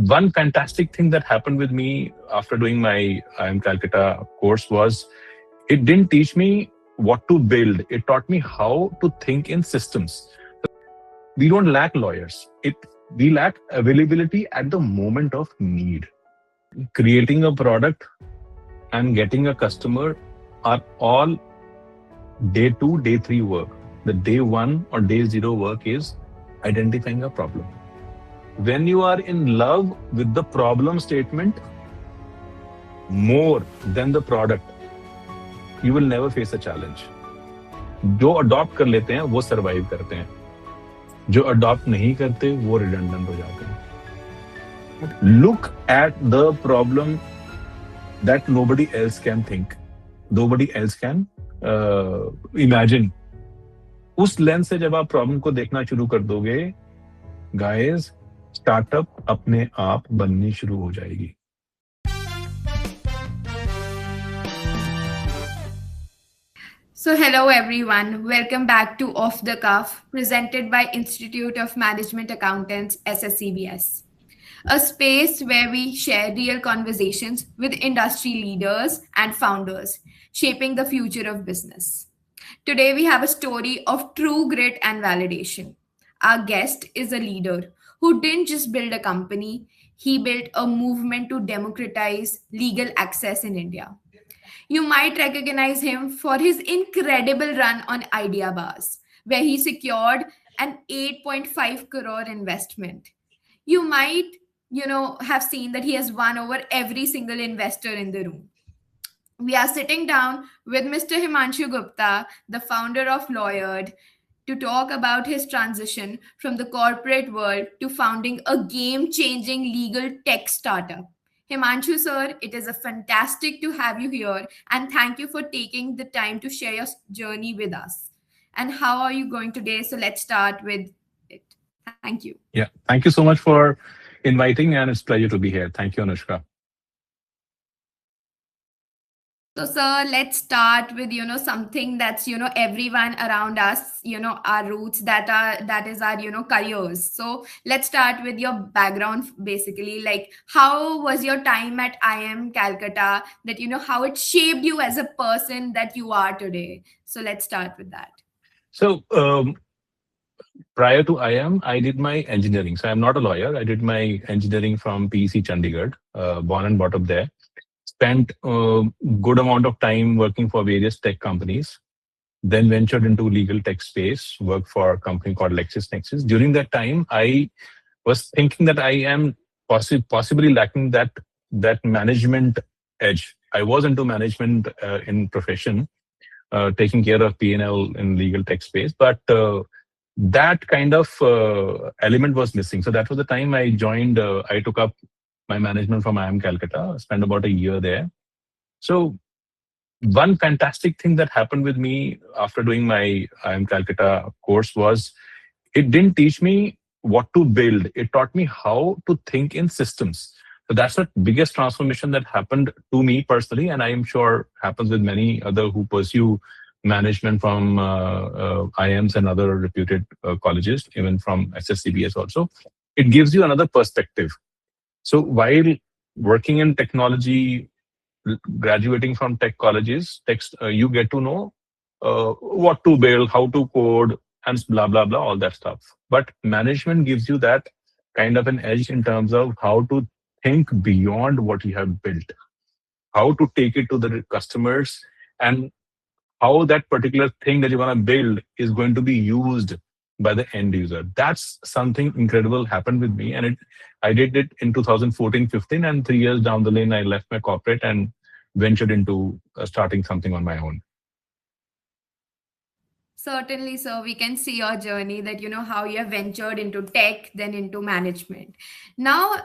One fantastic thing that happened with me after doing my IIM Calcutta course was it didn't teach me what to build. It taught me how to think in systems. We don't lack lawyers. We lack availability at the moment of need. Creating a product and getting a customer are all day two, day three work. The day one or day zero work is identifying a problem. When you are in love with the problem statement more than the product, you will never face a challenge. जो adopt कर लेते हैं वो survive करते हैं, जो adopt नहीं करते वो रिडंडेंट हो जाते हैं. Look at the problem that nobody else can think, nobody else can imagine. उस लेंस से जब आप प्रॉब्लम को देखना शुरू कर दोगे, गाइस, स्टार्टअप अपने आप बननी शुरू हो जाएगी. So hello everyone, welcome back to Off the Cuff, presented by Institute of Management Accountants SSCBS, a space where we share real conversations with industry leaders and founders shaping the future of business. Today we have a story of true grit and validation. Our guest is a leader who didn't just build a company, he built a movement to democratize legal access in India. You might recognize him for his incredible run on Ideabaaz, where he secured an 8.5 crore investment. You might, have seen that he has won over every single investor in the room. We are sitting down with Mr. Himanshu Gupta, the founder of Lawyered, to talk about his transition from the corporate world to founding a game-changing legal tech startup. Himanshu sir, it is a fantastic to have you here and thank you for taking the time to share your journey with us. And how are you going today? So let's start with it. Thank you. Yeah, thank you so much for inviting, and it's a pleasure to be here. Thank you, Anushka. So, sir, let's start with, something that's, everyone around us, our roots that is our, careers. So let's start with your background, basically, like how was your time at IIM Calcutta that, how it shaped you as a person that you are today. So let's start with that. So prior to IIM, I did my engineering. So I'm not a lawyer. I did my engineering from PEC Chandigarh, born and brought up there. Spent a good amount of time working for various tech companies, then ventured into legal tech space, worked for a company called LexisNexis. During that time, I was thinking that I am possibly lacking that management edge. I was into management in profession, taking care of P&L in legal tech space, but that kind of element was missing. So that was the time I joined, I took up my management from IIM Calcutta, spent about a year there. So one fantastic thing that happened with me after doing my IIM Calcutta course was it didn't teach me what to build. It taught me how to think in systems. So that's the biggest transformation that happened to me personally, and I am sure happens with many other who pursue management from IIMs and other reputed colleges, even from SSCBS also. It gives you another perspective. So while working in technology, graduating from tech colleges, you get to know what to build, how to code, and blah, blah, blah, all that stuff. But management gives you that kind of an edge in terms of how to think beyond what you have built, how to take it to the customers, and how that particular thing that you want to build is going to be used by the end user. That's something incredible happened with me. And I did it in 2014-15, and 3 years down the lane, I left my corporate and ventured into starting something on my own. Certainly, sir, we can see your journey that, how you have ventured into tech, then into management. Now,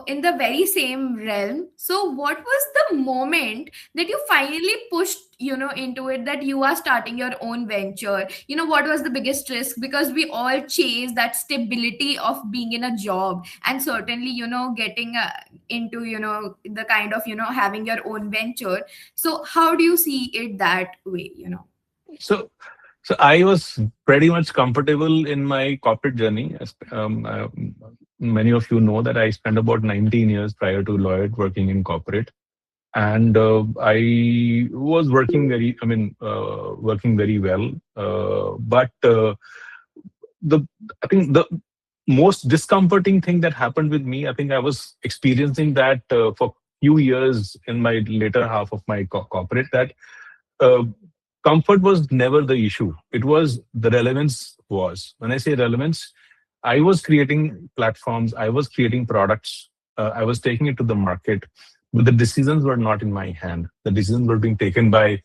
in the very same realm, so what was the moment that you finally pushed, into it, that you are starting your own venture? What was the biggest risk? Because we all chase that stability of being in a job and certainly, getting into, the kind of, having your own venture. So how do you see it that way, So So I was pretty much comfortable in my corporate journey. Many of you know that I spent about 19 years prior to Lloyd working in corporate, and I was working working very well. But the I think the most discomforting thing that happened with me, I think I was experiencing that for few years in my later half of my corporate, that uh, comfort was never the issue. It was the relevance was. When I say relevance, I was creating platforms, I was creating products, I was taking it to the market, but the decisions were not in my hand. The decisions were being taken by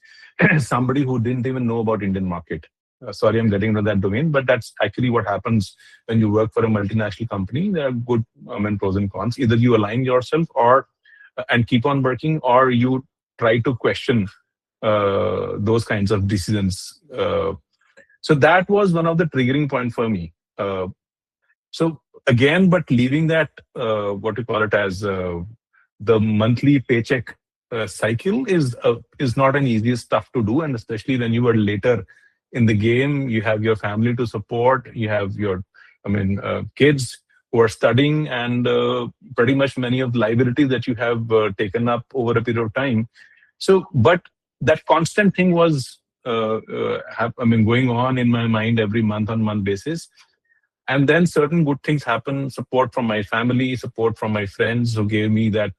somebody who didn't even know about Indian market. Sorry, I'm getting into that domain, but that's actually what happens when you work for a multinational company. There are good pros and cons. Either you align yourself or and keep on working, or you try to question those kinds of decisions. So that was one of the triggering point for me. So again, but leaving that, what you call it as the monthly paycheck cycle is not an easy stuff to do, and especially when you are later in the game, you have your family to support, you have your, kids who are studying, and pretty much many of the liabilities that you have taken up over a period of time. So, but that constant thing was, going on in my mind every month on month basis. And then certain good things happen: support from my family, support from my friends who gave me that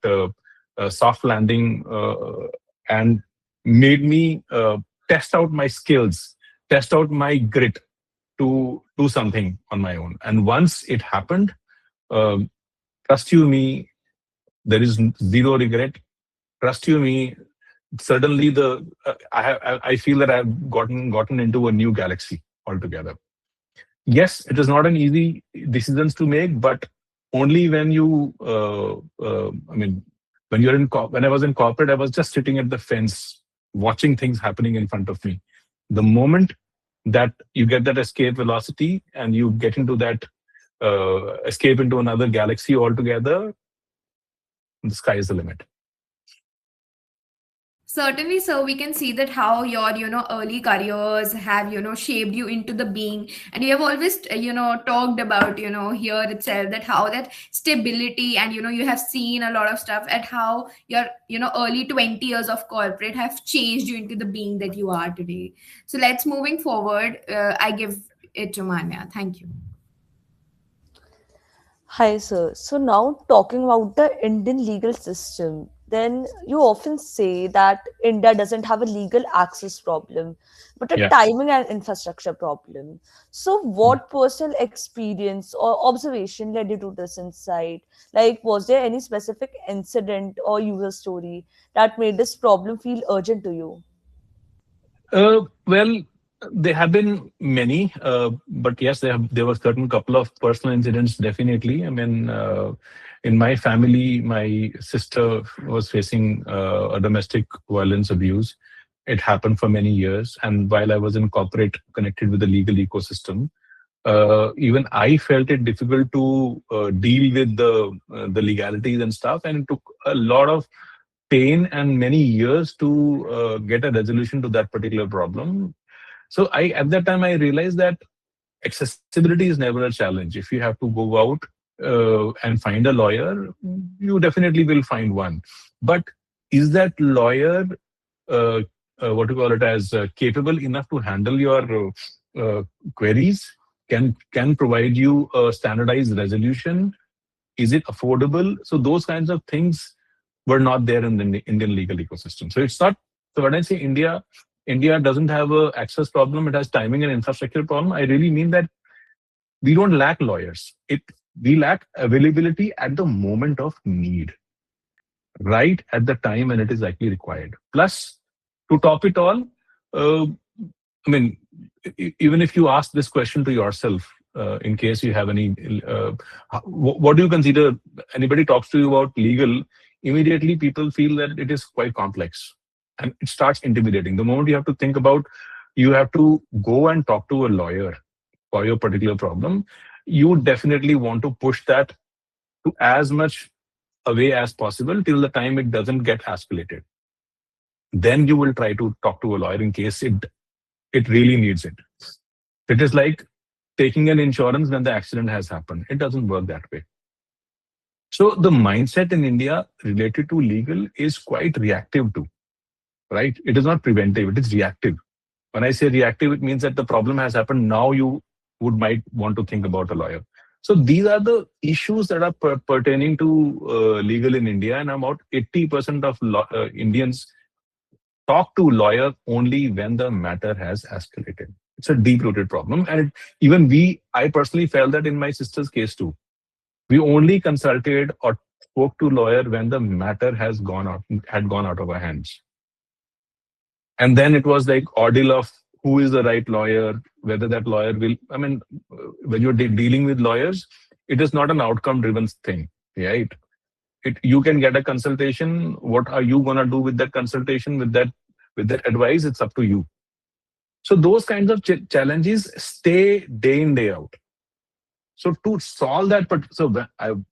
soft landing, and made me test out my skills, test out my grit to do something on my own. And once it happened, um, trust you me, there is zero regret. Trust you me, suddenly I feel that I've gotten into a new galaxy altogether. Yes, it is not an easy decisions to make, but only when you, when you're when I was in corporate, I was just sitting at the fence, watching things happening in front of me. The moment that you get that escape velocity and you get into that escape into another galaxy altogether, the sky is the limit. Certainly, so we can see that how your, early careers have, shaped you into the being, and you have always, talked about, here itself, that how that stability and, you have seen a lot of stuff at how your, early 20 years of corporate have changed you into the being that you are today. So let's moving forward. I give it to Manya. Thank you. Hi, sir. So now talking about the Indian legal system, then you often say that India doesn't have a legal access problem, but a Yeah. timing and infrastructure problem. So what personal experience or observation led you to this insight? Like, was there any specific incident or user story that made this problem feel urgent to you? Well, there have been many, but yes, there were certain couple of personal incidents. Definitely, in my family, my sister was facing a domestic violence abuse. It happened for many years, and while I was in corporate, connected with the legal ecosystem, even I felt it difficult to deal with the legalities and stuff, and it took a lot of pain and many years to get a resolution to that particular problem. So I at that time I realized that accessibility is never a challenge. If you have to go out and find a lawyer, you definitely will find one. But is that lawyer, uh, what do you call it as, capable enough to handle your uh, queries? Can provide you a standardized resolution? Is it affordable? So those kinds of things were not there in the Indian legal ecosystem. So it's not. So when I say India doesn't have a access problem, it has timing and infrastructure problem. I really mean that we don't lack lawyers. We lack availability at the moment of need, right at the time when it is actually required. Plus, to top it all, uh, I mean, even if you ask this question to yourself, in case you have any, what do you consider? Anybody talks to you about legal, immediately people feel that it is quite complex, and it starts intimidating. The moment you have to think about, you have to go and talk to a lawyer for your particular problem, you definitely want to push that to as much away as possible till the time it doesn't get escalated. Then you will try to talk to a lawyer in case it it really needs it. It is like taking an insurance when the accident has happened. It doesn't work that way. So the mindset in India related to legal is quite reactive too, right? It is not preventive, it is reactive. When I say reactive, it means that the problem has happened. Now you would might want to think about a lawyer. So these are the issues that are pertaining to legal in India, and about 80% of Indians talk to lawyer only when the matter has escalated. It's a deep-rooted problem, and even I personally felt that in my sister's case too. We only consulted or spoke to lawyer when the matter had gone out of our hands. And then it was like ordeal of who is the right lawyer, whether that lawyer will. I mean, when you're dealing with lawyers, it is not an outcome-driven thing, right? You can get a consultation. What are you gonna do with that consultation, with that advice? It's up to you. So those kinds of challenges stay day in day out. So to solve that, so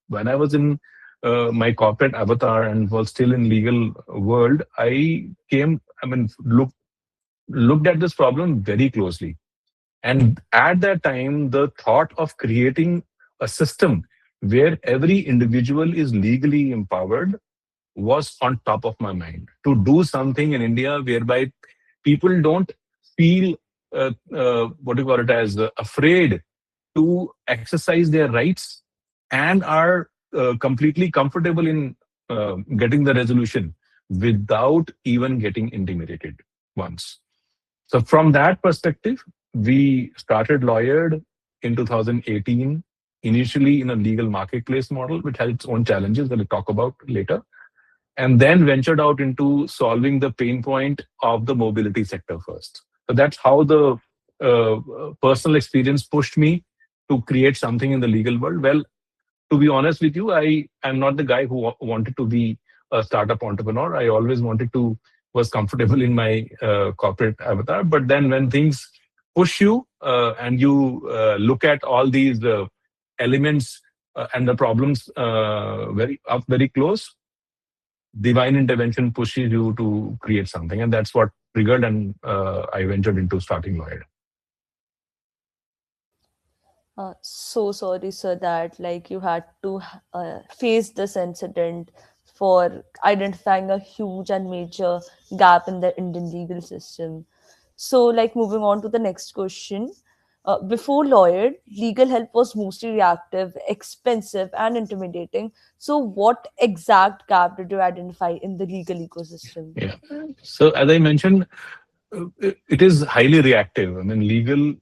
when I was in my corporate avatar and was still in legal world, I mean, looked at this problem very closely. And at that time, the thought of creating a system where every individual is legally empowered was on top of my mind. To do something in India whereby people don't feel, what do you call it, as afraid to exercise their rights and are completely comfortable in getting the resolution without even getting intimidated once. So from that perspective, we started Lawyered in 2018, initially in a legal marketplace model, which has its own challenges that we'll talk about later, and then ventured out into solving the pain point of the mobility sector first. So that's how the personal experience pushed me to create something in the legal world. Well, to be honest with you, I am not the guy who wanted to be a startup entrepreneur. I always was comfortable in my corporate avatar. But then when things push you and you look at all these elements and the problems very close, divine intervention pushes you to create something, and that's what triggered, and I ventured into starting Lloyd. So sorry, sir, that like you had to face this incident for identifying a huge and major gap in the Indian legal system. So, like moving on to the next question. Before lawyer, legal help was mostly reactive, expensive, and intimidating. So, what exact gap did you identify in the legal ecosystem? Yeah. So as I mentioned, it is highly reactive. I mean, legal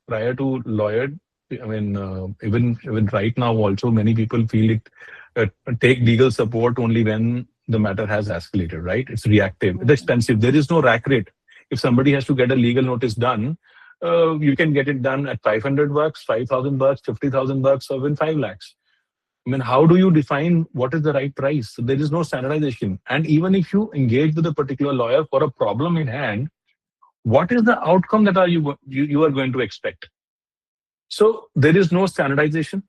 prior to lawyer. I mean, even right now, also many people feel it take legal support only when the matter has escalated. Right? It's reactive. It's Mhm. expensive. There is no rack rate. If somebody has to get a legal notice done, you can get it done at $500, $5,000, $50,000, or even 5 lakhs. I mean, how do you define what is the right price? So there is no standardization. And even if you engage with a particular lawyer for a problem in hand, what is the outcome that you are going to expect? So there is no standardization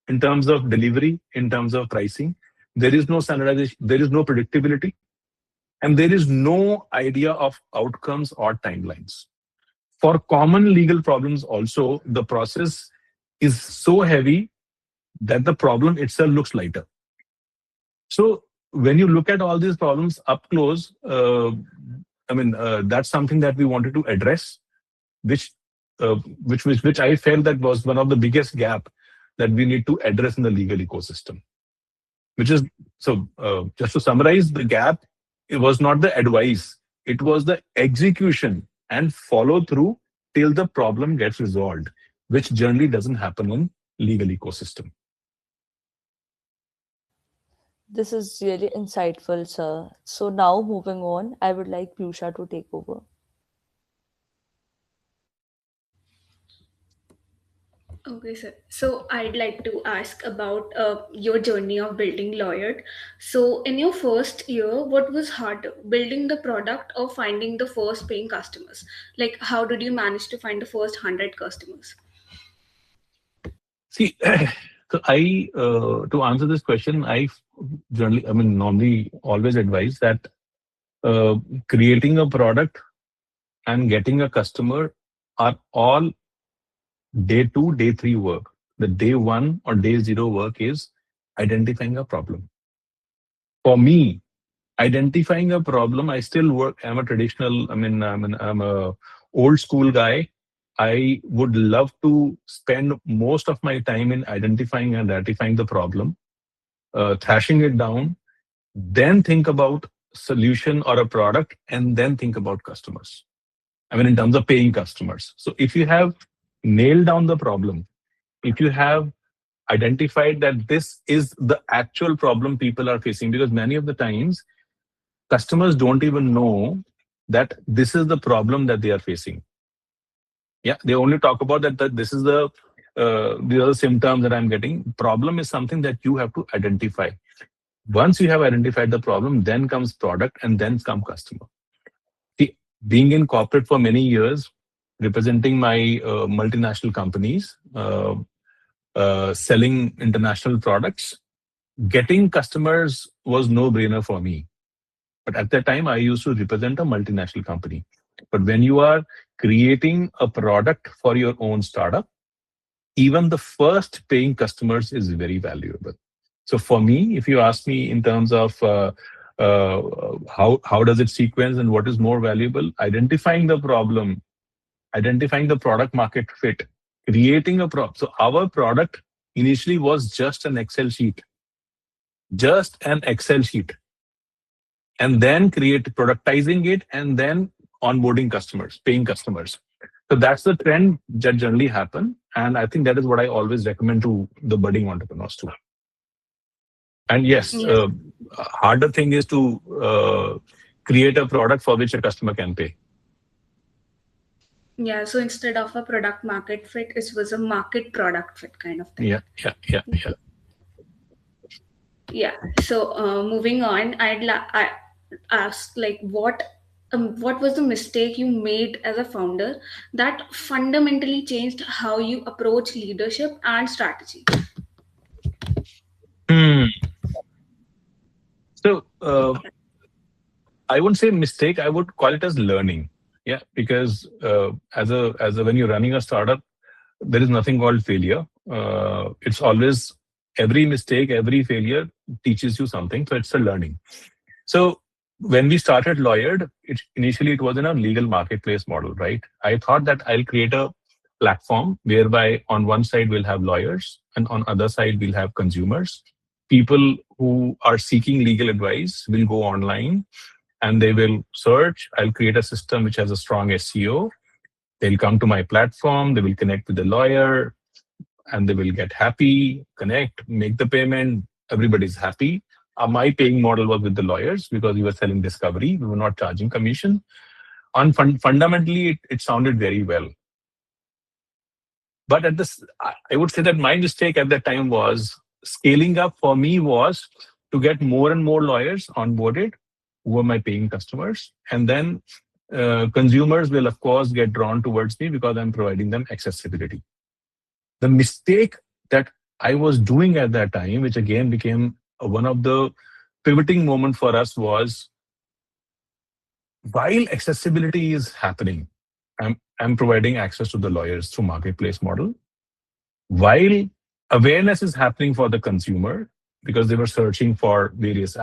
in terms of delivery, in terms of pricing. There is no standardization. There is no predictability, and there is no idea of outcomes or timelines. For common legal problems, also the process is so heavy that the problem itself looks lighter. So when you look at all these problems up close, I mean, that's something that we wanted to address, which, which I felt that was one of the biggest gap that we need to address in the legal ecosystem. Which is so. Just to summarize, the gap, it was not the advice; it was the execution and follow through till the problem gets resolved, which generally doesn't happen in legal ecosystem. This is really insightful, sir. So now moving on, I would like Piyusha to take over. Okay, sir. So I'd like to ask about your journey of building Lawyered. So in your first year, what was harder, building the product or finding the first paying customers? Like, how did you manage to find the first 100 customers? See, so I to answer this question, I mean, normally always advise that uh, creating a product and getting a customer are all day two, day three work. The day one or day zero work is identifying a problem. For me, identifying a problem, I still work. I'm a traditional. I'm a old school guy. I would love to spend most of my time in identifying and ratifying the problem, thrashing it down, then think about solution or a product, and then think about customers. I mean, in terms of paying customers. So if you have nailed down the problem, if you have identified that this is the actual problem people are facing, because many of the times customers don't even know that this is the problem that they are facing. Yeah, they only talk about that this is the other symptoms that I'm getting. Problem is something that you have to identify. Once you have identified the problem, then comes product and then come customer. See, being in corporate for many years, representing my multinational companies, selling international products, getting customers was no brainer for me. But at that time, I used to represent a multinational company. But when you are creating a product for your own startup, even the first paying customers is very valuable. So for me, if you ask me in terms of how does it sequence and what is more valuable, identifying the problem, identifying the product market fit, creating a product. So our product initially was just an Excel sheet, just an Excel sheet, and then create productizing it and then onboarding customers, paying customers. So that's the trend that generally happen, and I think that is what I always recommend to the budding entrepreneurs too. And yes, Yes. harder thing is to create a product for which a customer can pay. Yeah, so instead of a product market fit, it was a market product fit kind of thing. Yeah. Yeah. So moving on, I ask like what was the mistake you made as a founder that fundamentally changed how you approach leadership and strategy? Hmm. So I wouldn't say mistake. I would call it as learning. Yeah, because as a when you're running a startup, there is nothing called failure. It's always every mistake, every failure teaches you something. So it's a learning. So when we started Lawyered, initially it was in a legal marketplace model, right? I thought that I'll create a platform whereby on one side we'll have lawyers and on other side we'll have consumers. People who are seeking legal advice will go online and they will search. I'll create a system which has a strong SEO. They'll come to my platform, they will connect with the lawyer, and they will get happy, connect, make the payment. Everybody's happy. My paying model was with the lawyers because we were selling discovery. We were not charging commission. Fundamentally, it sounded very well. But at this, I would say that my mistake at that time was scaling up for me was to get more and more lawyers onboarded who were my paying customers. And then consumers will, of course, get drawn towards me because I'm providing them accessibility. The mistake that I was doing at that time, which again became one of the pivoting moment for us, was while accessibility is happening, I'm providing access to the lawyers through marketplace model. While awareness is happening for the consumer, because they were searching for various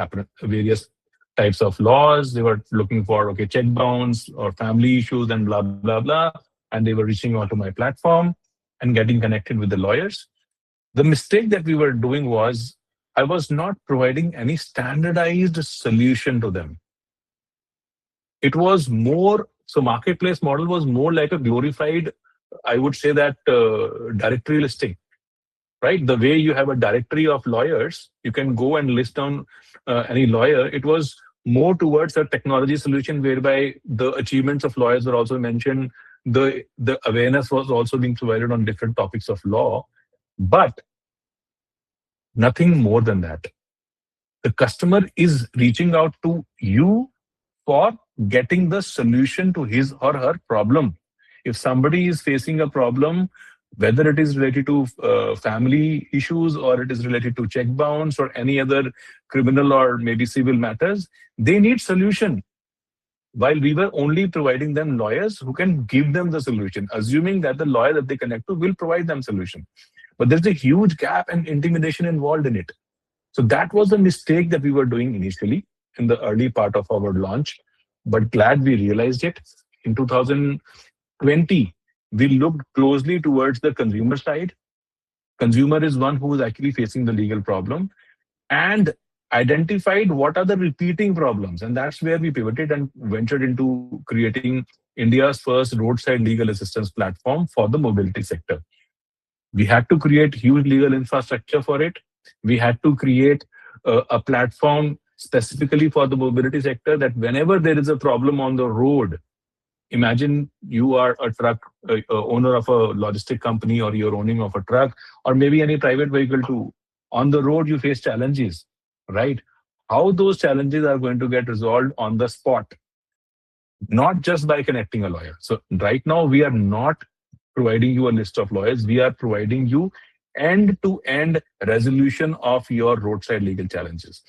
types of laws, they were looking for check bounce or family issues and blah blah blah, and they were reaching out to my platform and getting connected with the lawyers. The mistake that we were doing was I was not providing any standardized solution to them. It was more, so marketplace model was more like a glorified, I would say that directory listing, right? The way you have a directory of lawyers, you can go and list down any lawyer. It was more towards a technology solution whereby the achievements of lawyers were also mentioned. The awareness was also being provided on different topics of law, but nothing more than that. The customer is reaching out to you for getting the solution to his or her problem. If somebody is facing a problem, whether it is related to family issues or it is related to check bounce or any other criminal or maybe civil matters, they need solution. while we were only providing them lawyers who can give them the solution, assuming that the lawyer that they connect to will provide them solution. But there's a huge gap and intimidation involved in it. So that was a mistake that we were doing initially in the early part of our launch, but glad we realized it. In 2020, we looked closely towards the consumer side. Consumer is one who is actually facing the legal problem, and identified what are the repeating problems. And that's where we pivoted and ventured into creating India's first roadside legal assistance platform for the mobility sector. We had to create huge legal infrastructure for it. We had to create a platform specifically for the mobility sector, that whenever there is a problem on the road, imagine you are a truck owner of a logistic company, or you're owning of a truck, or maybe any private vehicle too. On the road, you face challenges, right? How those challenges are going to get resolved on the spot, not just by connecting a lawyer. So right now, we are not providing you a list of lawyers. We are providing you end-to-end resolution of your roadside legal challenges.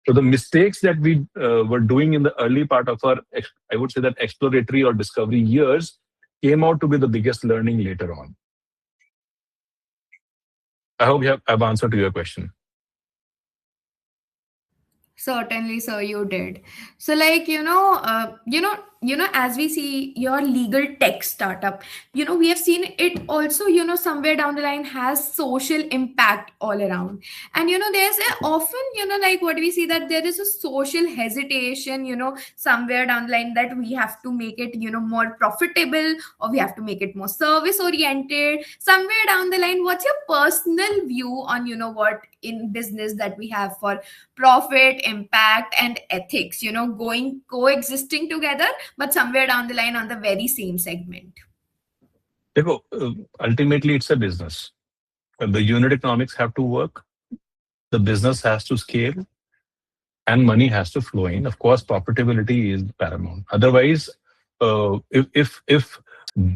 So the mistakes that we were doing in the early part of our, I would say that exploratory or discovery years, came out to be the biggest learning later on. I hope I've answered to your question. Certainly, sir, you did. So, like, as we see your legal tech startup, we have seen it also, somewhere down the line has social impact all around. And, there's often, like what we see, that there is a social hesitation, somewhere down the line, that we have to make it, more profitable, or we have to make it more service oriented. Somewhere down the line, what's your personal view on, what in business that we have for profit, impact, and ethics, going coexisting together, but somewhere down the line on the very same segment? Dekho, ultimately, it's a business. The unit economics have to work, the business has to scale, and money has to flow in. Of course, profitability is paramount. Otherwise, if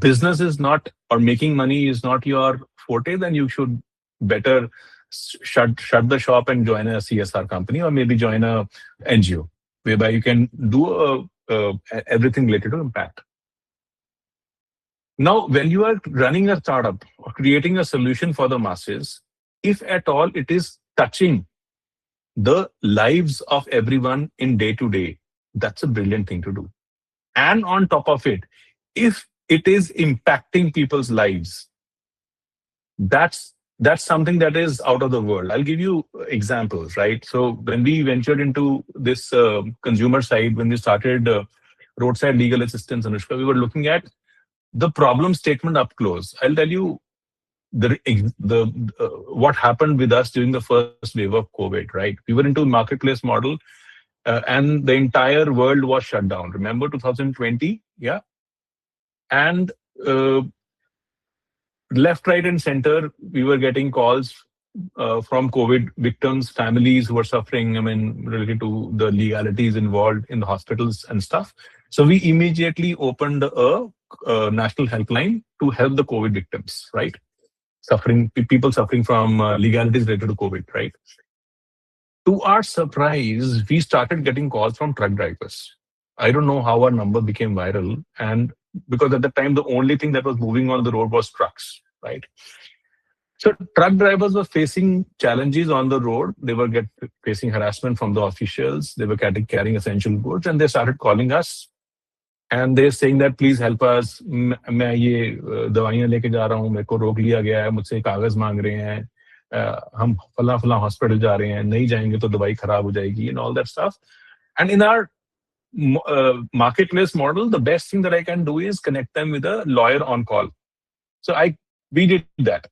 business is not, or making money is not your forte, then you should better shut the shop and join a CSR company, or maybe join a NGO, whereby you can do everything related to impact. Now, when you are running a startup or creating a solution for the masses, if at all it is touching the lives of everyone in day to day, that's a brilliant thing to do. And on top of it, if it is impacting people's lives, that's something that is out of the world. I'll give you examples, right? So when we ventured into this consumer side, when we started roadside legal assistance, Anushka, we were looking at the problem statement up close. I'll tell you what happened with us during the first wave of COVID, right? We were into marketplace model, and the entire world was shut down. Remember 2020? Yeah. And left, right, and center, we were getting calls from COVID victims, families who were suffering, related to the legalities involved in the hospitals and stuff. So we immediately opened a national helpline to help the COVID victims, right? People suffering from legalities related to COVID, right? To our surprise, we started getting calls from truck drivers. I don't know how our number became viral, and because at the time, the only thing that was moving on the road was trucks, right? So truck drivers were facing challenges on the road. They were facing harassment from the officials. They were carrying essential goods, and they started calling us. And they're saying that, please help us. मैं ये दवाइयाँ लेके जा रहा हूँ, मेरे को रोक लिया गया है, मुझसे कागज मांग रहे हैं, हम फला हॉस्पिटल जा रहे हैं, नहीं जाएंगे तो दवाई खराब हो जाएगी, and all that stuff. And in our marketplace model, the best thing that I can do is connect them with a lawyer on call. So we did that.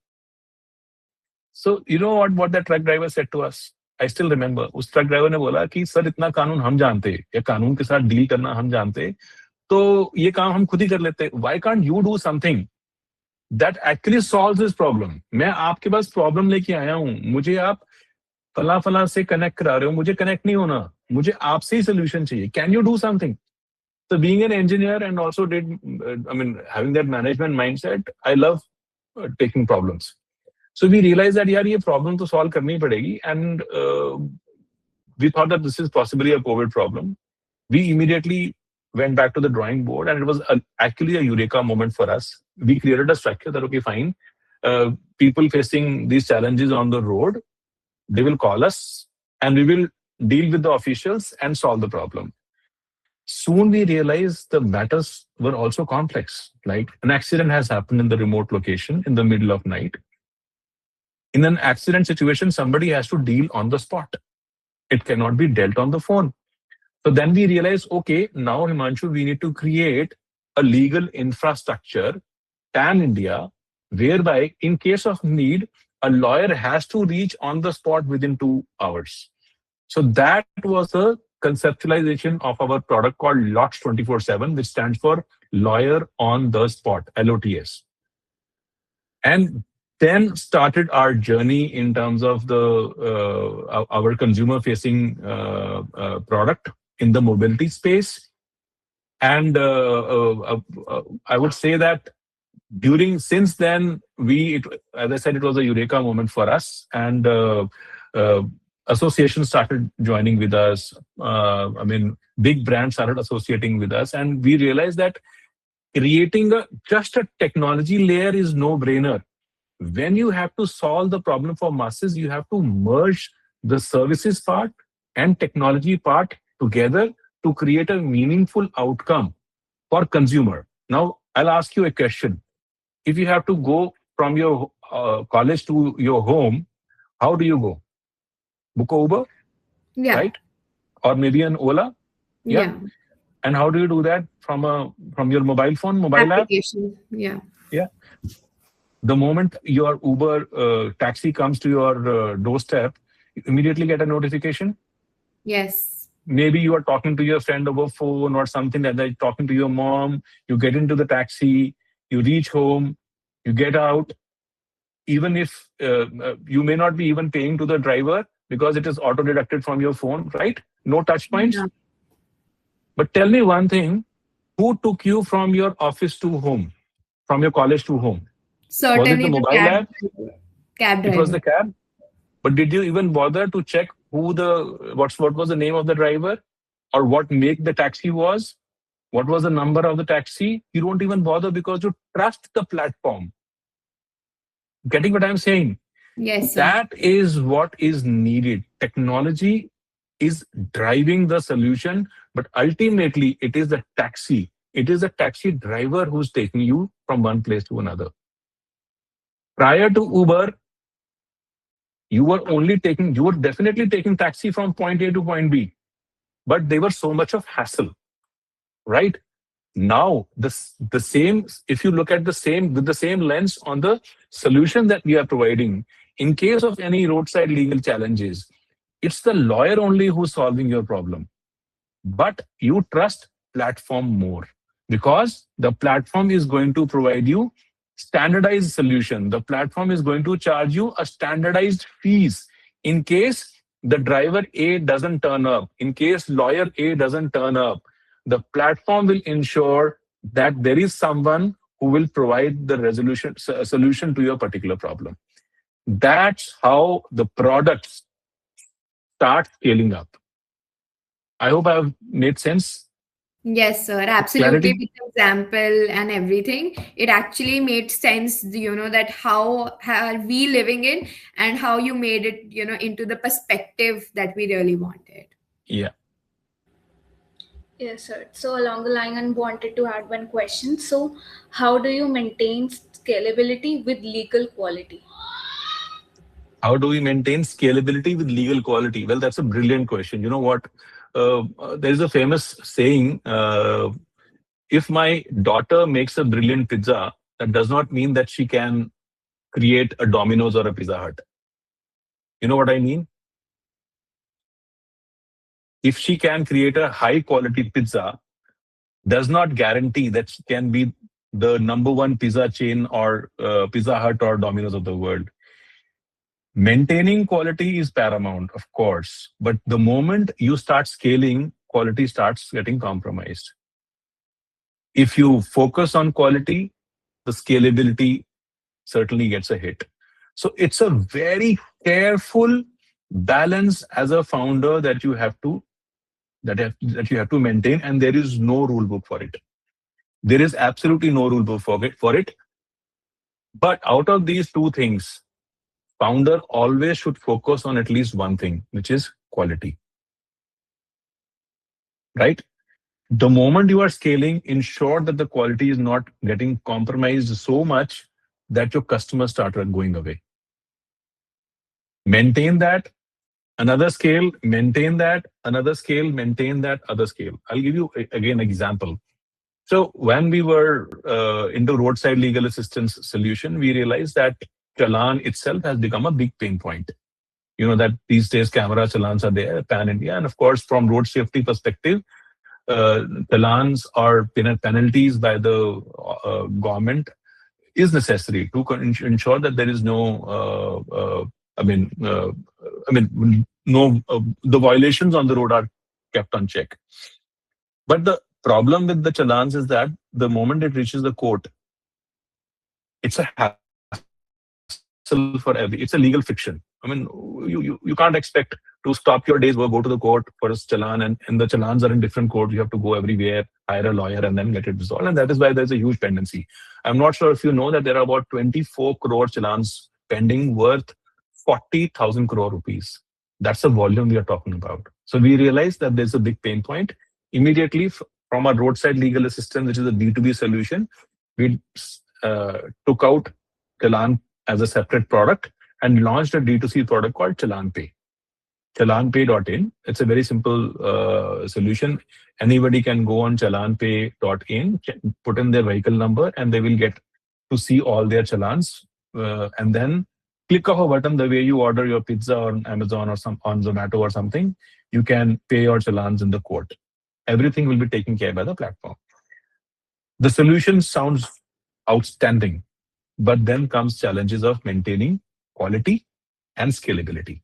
So you know what that truck driver said to us? I still remember. उस truck driver ने बोला कि sir इतना कानून हम जानते, या कानून के साथ डील करना हम जानते, तो ये काम हम खुद ही कर लेते. Why can't you do something that actually solves this problem? मैं आपके पास प्रॉब्लम लेके आया हूँ, मुझे आप फला से कनेक्ट करा रहे हो, मुझे कनेक्ट नहीं होना, मुझे आपसे ही सोल्यूशन चाहिए. Can you do something? So being an engineer and also having that management mindset, I love taking problems. So we realized that यार ये problem तो solve करनी पड़ेगी, and we thought that this is possibly a COVID problem. We immediately went back to the drawing board, and it was actually a eureka moment for us. We created a structure that, okay, fine, people facing these challenges on the road, they will call us and we will deal with the officials and solve the problem. Soon we realized the matters were also complex. Like an accident has happened in the remote location in the middle of night. In an accident situation, somebody has to deal on the spot. It cannot be dealt on the phone. So then we realized, okay, now Himanshu, we need to create a legal infrastructure pan India, whereby in case of need, a lawyer has to reach on the spot within 2 hours. So that was a conceptualization of our product called LOTS 24/7, which stands for Lawyer on the Spot, LOTS. And then started our journey in terms of the our consumer facing product in the mobility space. And I would say that since then, as I said, it was a eureka moment for us, and uh, associations started joining with us. Big brands started associating with us, and we realized that creating just a technology layer is no brainer. When you have to solve the problem for masses, you have to merge the services part and technology part together to create a meaningful outcome for consumer. Now, I'll ask you a question. If you have to go from your college to your home, how do you go? Book a Uber, Yeah. right? Or maybe an Ola? Yeah. Yeah. And how do you do that from your mobile phone, mobile app? Application. Yeah. Yeah. The moment your Uber taxi comes to your doorstep, you immediately get a notification. Yes. Maybe you are talking to your friend over phone or something like that, talking to your mom, you get into the taxi, you reach home, you get out, even if you may not be even paying to the driver because it is auto deducted from your phone, right? No touch points. Yeah. But tell me one thing, who took you from your office to home, from your college to home? Was it the Certainly the mobile app? cab It was driver. the cab? But did you even bother to check what was the name of the driver, or what make the taxi was? What was the number of the taxi? You don't even bother because you trust the platform. Getting what I'm saying? Yes, sir. That is what is needed. Technology is driving the solution, but ultimately it is the taxi. It is the taxi driver who's taking you from one place to another. Prior to Uber, you were definitely taking taxi from point A to point B, but they were so much of hassle, right? Now, the same, if you look at the same with the same lens on the solution that we are providing, in case of any roadside legal challenges, it's the lawyer only who's solving your problem. But you trust platform more because the platform is going to provide you standardized solution. The platform is going to charge you a standardized fees in case the driver A doesn't turn up, in case lawyer A doesn't turn up. The platform will ensure that there is someone who will provide the solution to your particular problem. That's how the products start scaling up. I hope I have made sense. Yes, sir. Absolutely. Clarity? With example and everything, it actually made sense, that how are we living in and how you made it, into the perspective that we really wanted. Yeah. Yes, sir. So along the line, I wanted to add one question. So, how do you maintain scalability with legal quality? How do we maintain scalability with legal quality? Well, that's a brilliant question. You know what? There's a famous saying, if my daughter makes a brilliant pizza, that does not mean that she can create a Domino's or a Pizza Hut. You know what I mean? If she can create a high quality pizza, does not guarantee that she can be the number one pizza chain or Pizza Hut or Domino's of the world. Maintaining quality is paramount, of course, but the moment you start scaling, quality starts getting compromised. If you focus on quality, the scalability certainly gets a hit. So it's a very careful balance as a founder that you have to that you have to maintain, and there is no rule book for it. There is absolutely no rule book for it. But out of these two things, founder always should focus on at least one thing, which is quality, right? The moment you are scaling, ensure that the quality is not getting compromised so much that your customers start going away. Maintain that, another scale, maintain that, another scale, maintain that, other scale. I'll give you again example. So when we were into roadside legal assistance solution, we realized that challan itself has become a big pain point. You know that these days camera challans are there, pan India, and of course from road safety perspective, challans or penalties by the government is necessary to ensure that there is no, I mean, no, the violations on the road are kept on check. But the problem with the challans is that the moment it reaches the court, it's a hassle for every. It's a legal fiction. I mean, you can't expect to stop your day's work, go to the court for a challan, and the challans are in different courts. You have to go everywhere, hire a lawyer, and then get it resolved. And that is why there's a huge pendency. I'm not sure if you know that there are about 24 crore challans pending worth 40,000 crore rupees. That's the volume we are talking about. So we realized that there's a big pain point. Immediately from our roadside legal assistance, which is a B2B solution, we took out Challan as a separate product and launched a D2C product called Challan Pay. ChallanPay.in. It's a very simple solution. Anybody can go on ChallanPay.in, put in their vehicle number, and they will get to see all their challans. And then click of a button, the way you order your pizza on Amazon or on Zomato or something, you can pay your challans in the court. Everything will be taken care by the platform. The solution sounds outstanding, but then comes challenges of maintaining quality and scalability.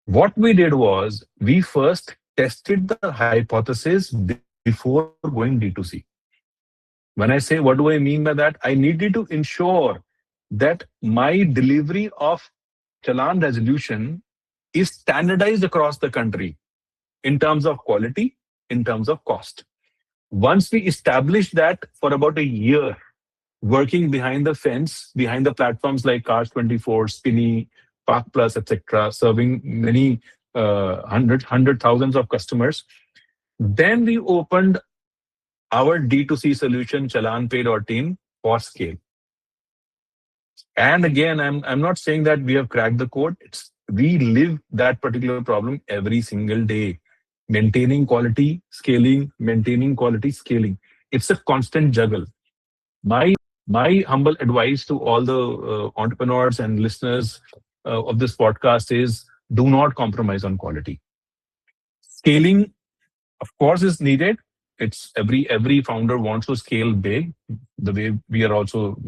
What we did was we first tested the hypothesis before going D2C. When I say what do I mean by that, I needed to ensure that my delivery of challan resolution is standardized across the country in terms of quality, in terms of cost. Once we established that for about a year, working behind the fence, behind the platforms like Cars24, Spinny, Park Plus, etc., serving many hundred thousands of customers, then we opened our D2C solution, ChallanPay.in, for scale. And again, I'm not saying that we have cracked the code. We live that particular problem every single day. Maintaining quality, scaling, maintaining quality, scaling. It's a constant juggle. My humble advice to all the entrepreneurs and listeners of this podcast is do not compromise on quality. Scaling, of course, is needed. It's every founder wants to scale big, the way we are also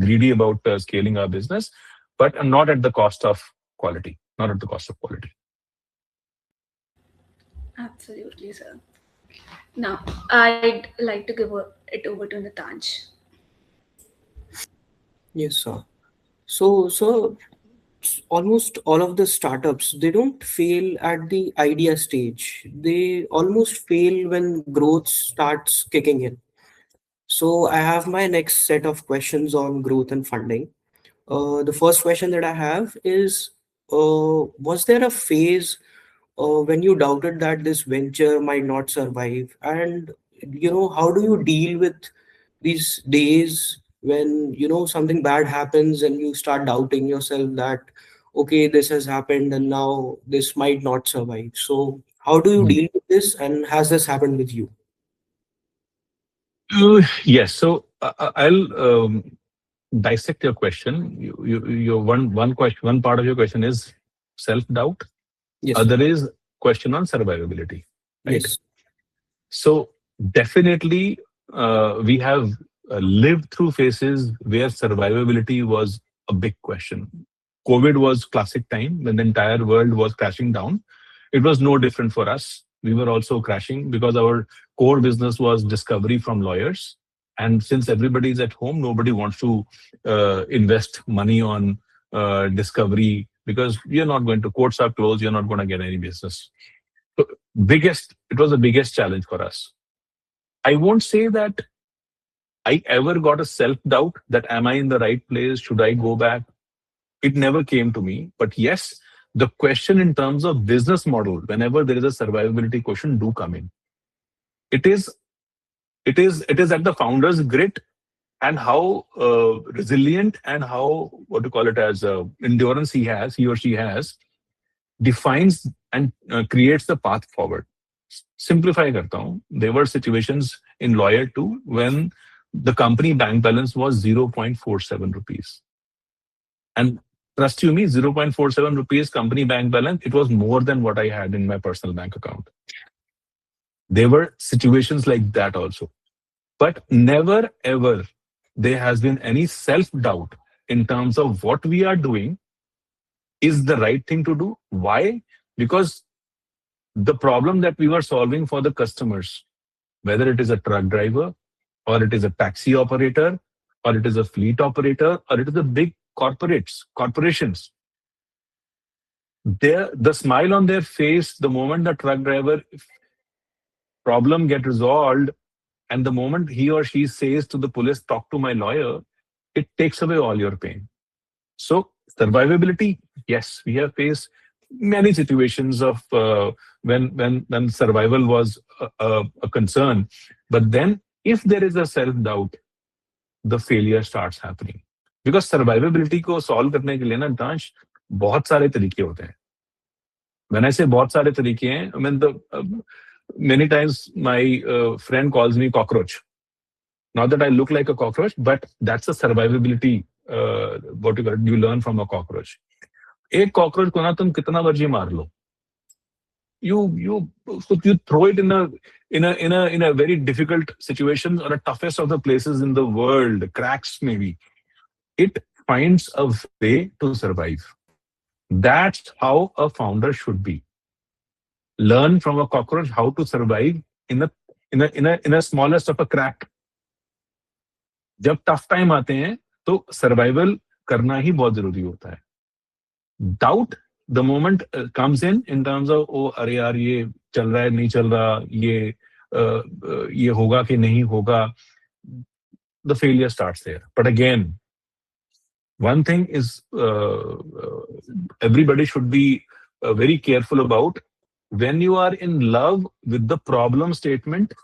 greedy about scaling our business, but not at the cost of quality. Not at the cost of quality. Absolutely, sir. Now, I'd like to give it over to Natanj. Yes, sir. So almost all of the startups, they don't fail at the idea stage. They almost fail when growth starts kicking in. So I have my next set of questions on growth and funding. The first question that I have is, was there a phase when you doubted that this venture might not survive? And, how do you deal with these days when, something bad happens and you start doubting yourself that, okay, this has happened and now this might not survive. So how do you deal with this, and has this happened with you? Yes. So I'll dissect your question. Your one question, one part of your question is self doubt. Yes, Other is question on survivability. Right. yes, So definitely, we have lived through phases where survivability was a big question. COVID was classic time when the entire world was crashing down. It was no different for us. We were also crashing because our core business was discovery from lawyers. And since everybody is at home, nobody wants to invest money on discovery because you're not going to, courts are closed, you're not going to get any business. So it was the biggest challenge for us. I won't say that I ever got a self doubt that am I in the right place? Should I go back? It never came to me. But yes, the question in terms of business model, whenever there is a survivability question, do come in. It is it is at the founder's grit and how resilient and how what to call it as endurance he or she has defines and creates the path forward. Simplify करता हूँ. There were situations in lawyer too when the company bank balance was 0.47 rupees. And trust you me, 0.47 rupees company bank balance, it was more than what I had in my personal bank account. There were situations like that also. But never ever there has been any self-doubt in terms of what we are doing is the right thing to do. Why? Because the problem that we were solving for the customers, whether it is a truck driver or it is a taxi operator or it is a fleet operator or it is the big corporations, the smile on their face the moment the truck driver problem get resolved and the moment he or she says to the police, talk to my lawyer, it takes away all your pain. So survivability, yes, we have faced many situations of when survival was a concern. But then if there is a self-doubt, the failure starts happening. Because survivability को solve करने के लिए ना दांश बहुत सारे तरीके होते हैं. When I say बहुत सारे तरीके हैं, I mean many times my friend calls me cockroach. Not that I look like a cockroach, but that's a survivability what you learn from a cockroach. एक cockroach को ना तुम कितना मर्जी मार लो. You throw it in a very difficult situation or the toughest of the places in the world, cracks maybe. It finds a way to survive. That's how a founder should be. Learn from a cockroach how to survive in a smallest of a crack. जब tough time आते हैं तो survival करना ही बहुत जरूरी होता है. Doubt the moment comes in terms of oh अरे यार ये चल रहा है नहीं चल रहा ये होगा कि नहीं होगा. The failure starts there. But again, one thing is everybody should be very careful about. When you are in love with the problem statement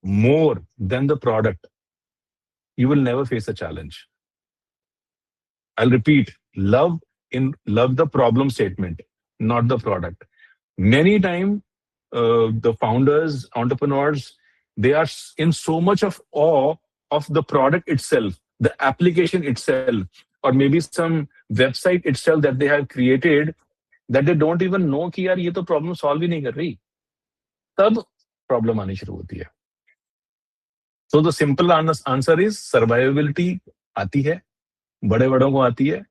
more than the product, you will never face a challenge. I'll repeat, love the problem statement, not the product. Many times, the founders, entrepreneurs, they are in so much of awe of the product itself, the application itself, or maybe some website itself that they have created, that they don't even know कि यार ये तो problem solve ही नहीं कर रही. तब problem आनी शुरू होती है. So the simple answer is survivability आती है, बड़े बड़ों को आती है,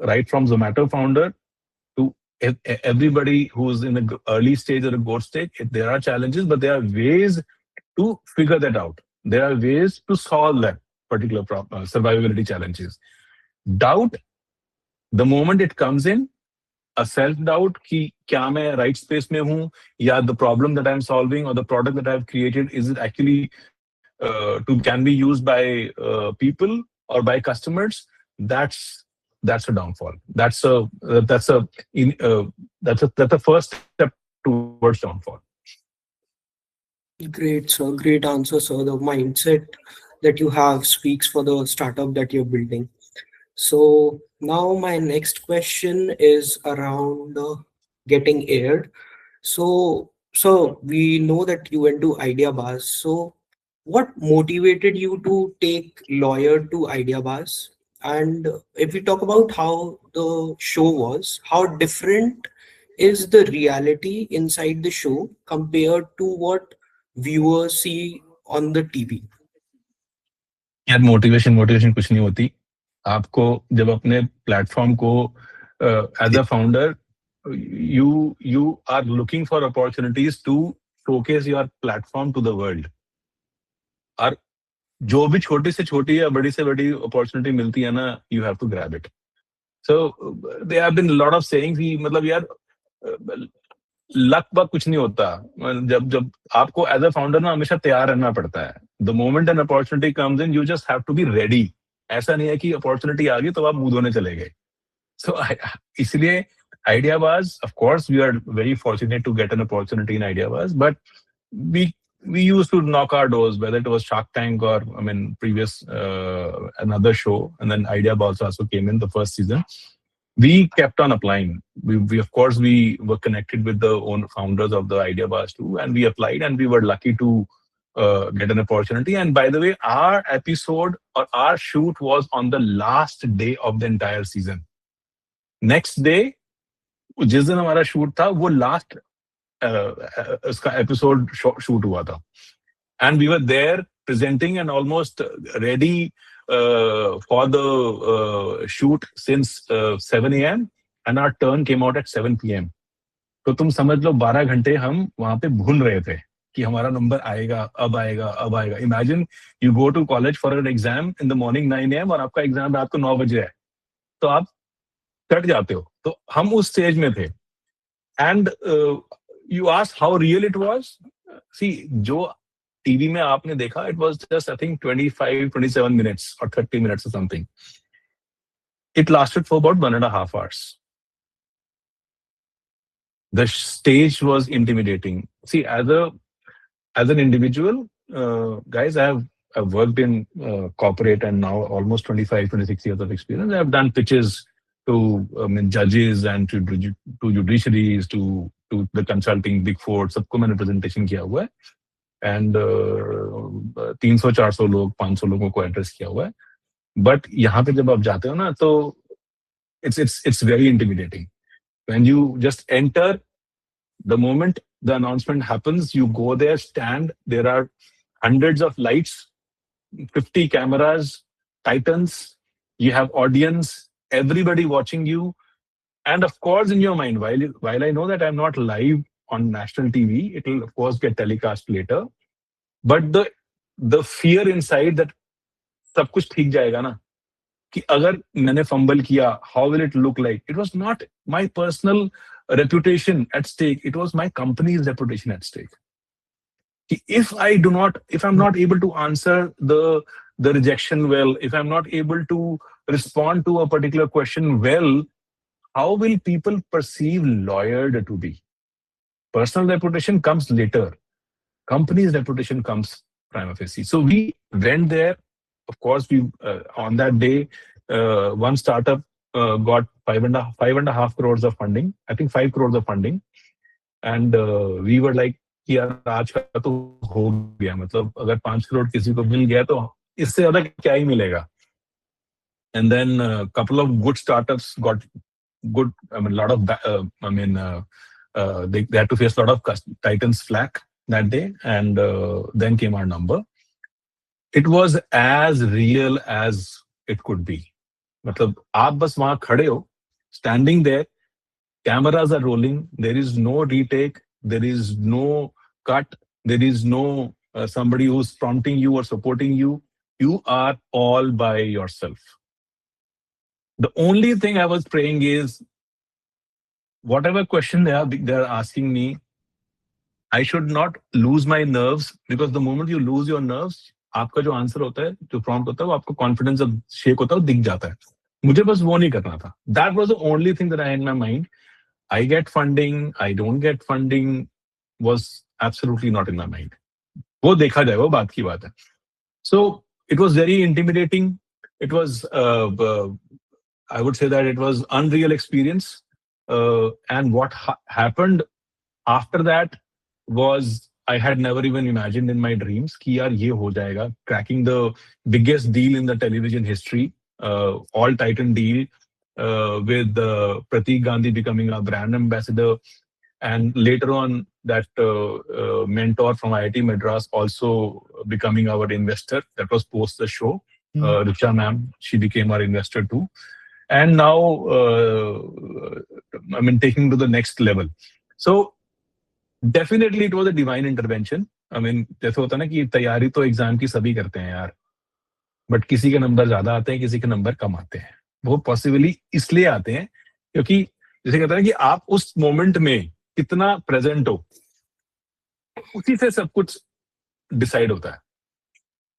right from Zomato founder to everybody who's in the early stage or a growth stage. There are challenges, but there are ways to figure that out. There are ways to solve that particular survivability challenges. Doubt, the moment it comes in, a self-doubt कि क्या मैं right space में हूँ या the problem that I'm solving or the product that I've created, is it actually can be used by people or by customers? That's a downfall. That's a first step towards downfall. Great, sir. Great answer, sir. The mindset that you have speaks for the startup that you're building. So now my next question is around getting aired. So we know that you went to Ideabaaz. So what motivated you to take lawyer to Ideabaaz? And if we talk about how the show was, how different is the reality inside the show compared to what viewers see on the TV? यार motivation कुछ नहीं होती. आपको जब अपने platform को as a founder you are looking for opportunities to showcase your platform to the world. और जो भी छोटी से छोटी या बड़ी से बड़ी अपॉर्चुनिटी मिलती है ना, you have to grab it. So there have been a lot of sayings कि मतलब यार लक बक कुछ नहीं होता. जब जब आपको एज अ फाउंडर ना हमेशा तैयार रहना पड़ता है. The moment an opportunity comes in, you just have to be ready. ऐसा नहीं है कि अपॉर्चुनिटी आ गई तो आप मुंह धोने चले गए. So इसलिए Ideabaaz, of course, we are very fortunate to get an opportunity in Ideabaaz, but we we used to knock our doors, whether it was Shark Tank or I mean previous another show, and then Ideabaaz also came in the first season. We kept on applying. We of course we were connected with the own founders of the Ideabaaz too, and we applied, and we were lucky to get an opportunity. And by the way, our episode or our shoot was on the last day of the entire season. Next day जिस दिन हमारा shoot था वो last उसका episode shoot हुआ था. And we were there presenting and almost ready for the shoot since 7 AM and our turn came out at 7 PM. तो तुम समझ लो 12 घंटे हम वहां पे भून रहे थे कि हमारा नंबर आएगा, अब आएगा, अब आएगा. Imagine you go to college for an exam in the morning 9 AM और आपका एग्जाम रात को 9 बजे है, तो आप कट जाते हो. तो हम उस स्टेज में थे. And you ask how real it was. See, जो टीवी में आपने देखा, it was just I think 25-27 minutes और 30 मिनट्स और something. It lasted for about 1.5 hours. The stage was intimidating. See, as an individual, guys, I've worked in corporate and now almost 25-26 years of experience. I've done pitches to judges and to judiciaries, to the consulting big four. सबको मैंने presentation किया हुआ है. And 300-400 लोग, 500 लोगों को address किया हुआ है. But यहाँ पे जब आप जाते हो ना, तो it's very intimidating. When you just enter, the moment the announcement happens, you go there, stand. There are hundreds of lights, 50 cameras, titans. You have audience, everybody watching you. And of course, in your mind, while I know that I'm not live on national TV, it will of course get telecast later. But the fear inside that सब कुछ ठीक जाएगा ना, कि अगर मैंने fumble किया, how will it look like? It was not my personal reputation at stake. It was my company's reputation at stake. If I'm not able to answer the rejection well, if I'm not able to respond to a particular question well, how will people perceive lawyer to be? Personal reputation comes later. Company's reputation comes prima facie. So we went there. Of course, we on that day, one startup got 5.5 crores of funding. I think 5 crores of funding, and we were like, कि यार आज का तो हो गया. मतलब अगर 5 करोड़ किसी को मिल गया तो इससे ज्यादा क्या ही मिलेगा. And then a couple of good startups got good. I mean, a lot of they had to face a lot of titans flack that day, and then came our number. It was as real as it could be. मतलब आप बस वहां खड़े हो, standing there, cameras are rolling, there is no retake, there is no cut, there is no somebody who's prompting you or supporting you. You are all by yourself. The only thing I was praying is, whatever question they're asking me, I should not lose my nerves, because the moment you lose your nerves, आपका जो answer होता है, जो prompt होता है, वो आपको confidence जब शेक होता है, वो दिख जाता है. मुझे बस वो नहीं करना था. That was the only thing that I had in my mind. I get funding, I don't get funding was absolutely not in my mind. वो देखा जाए, वो बात की बात है. So it was very intimidating. It was I would say that it was unreal experience. And what happened after that was, I had never even imagined in my dreams कि यार ये हो जाएगा. Cracking the biggest deal in the television history, all Titan deal, with Pratik Gandhi becoming our brand ambassador, and later on that mentor from IIT Madras also becoming our investor. That was post the show. Richa ma'am, she became our investor too. And now I mean, taking to the next level. So definitely it was a divine intervention. I mean, जैसे होता है ना कि तैयारी तो exam की सभी करते हैं यार, बट किसी के नंबर ज्यादा आते हैं, किसी के नंबर कम आते हैं. वो पॉसिबली इसलिए आते हैं क्योंकि जैसे कहता है कि आप उस मोमेंट में कितना प्रेजेंट हो, उसी से सब कुछ डिसाइड होता है.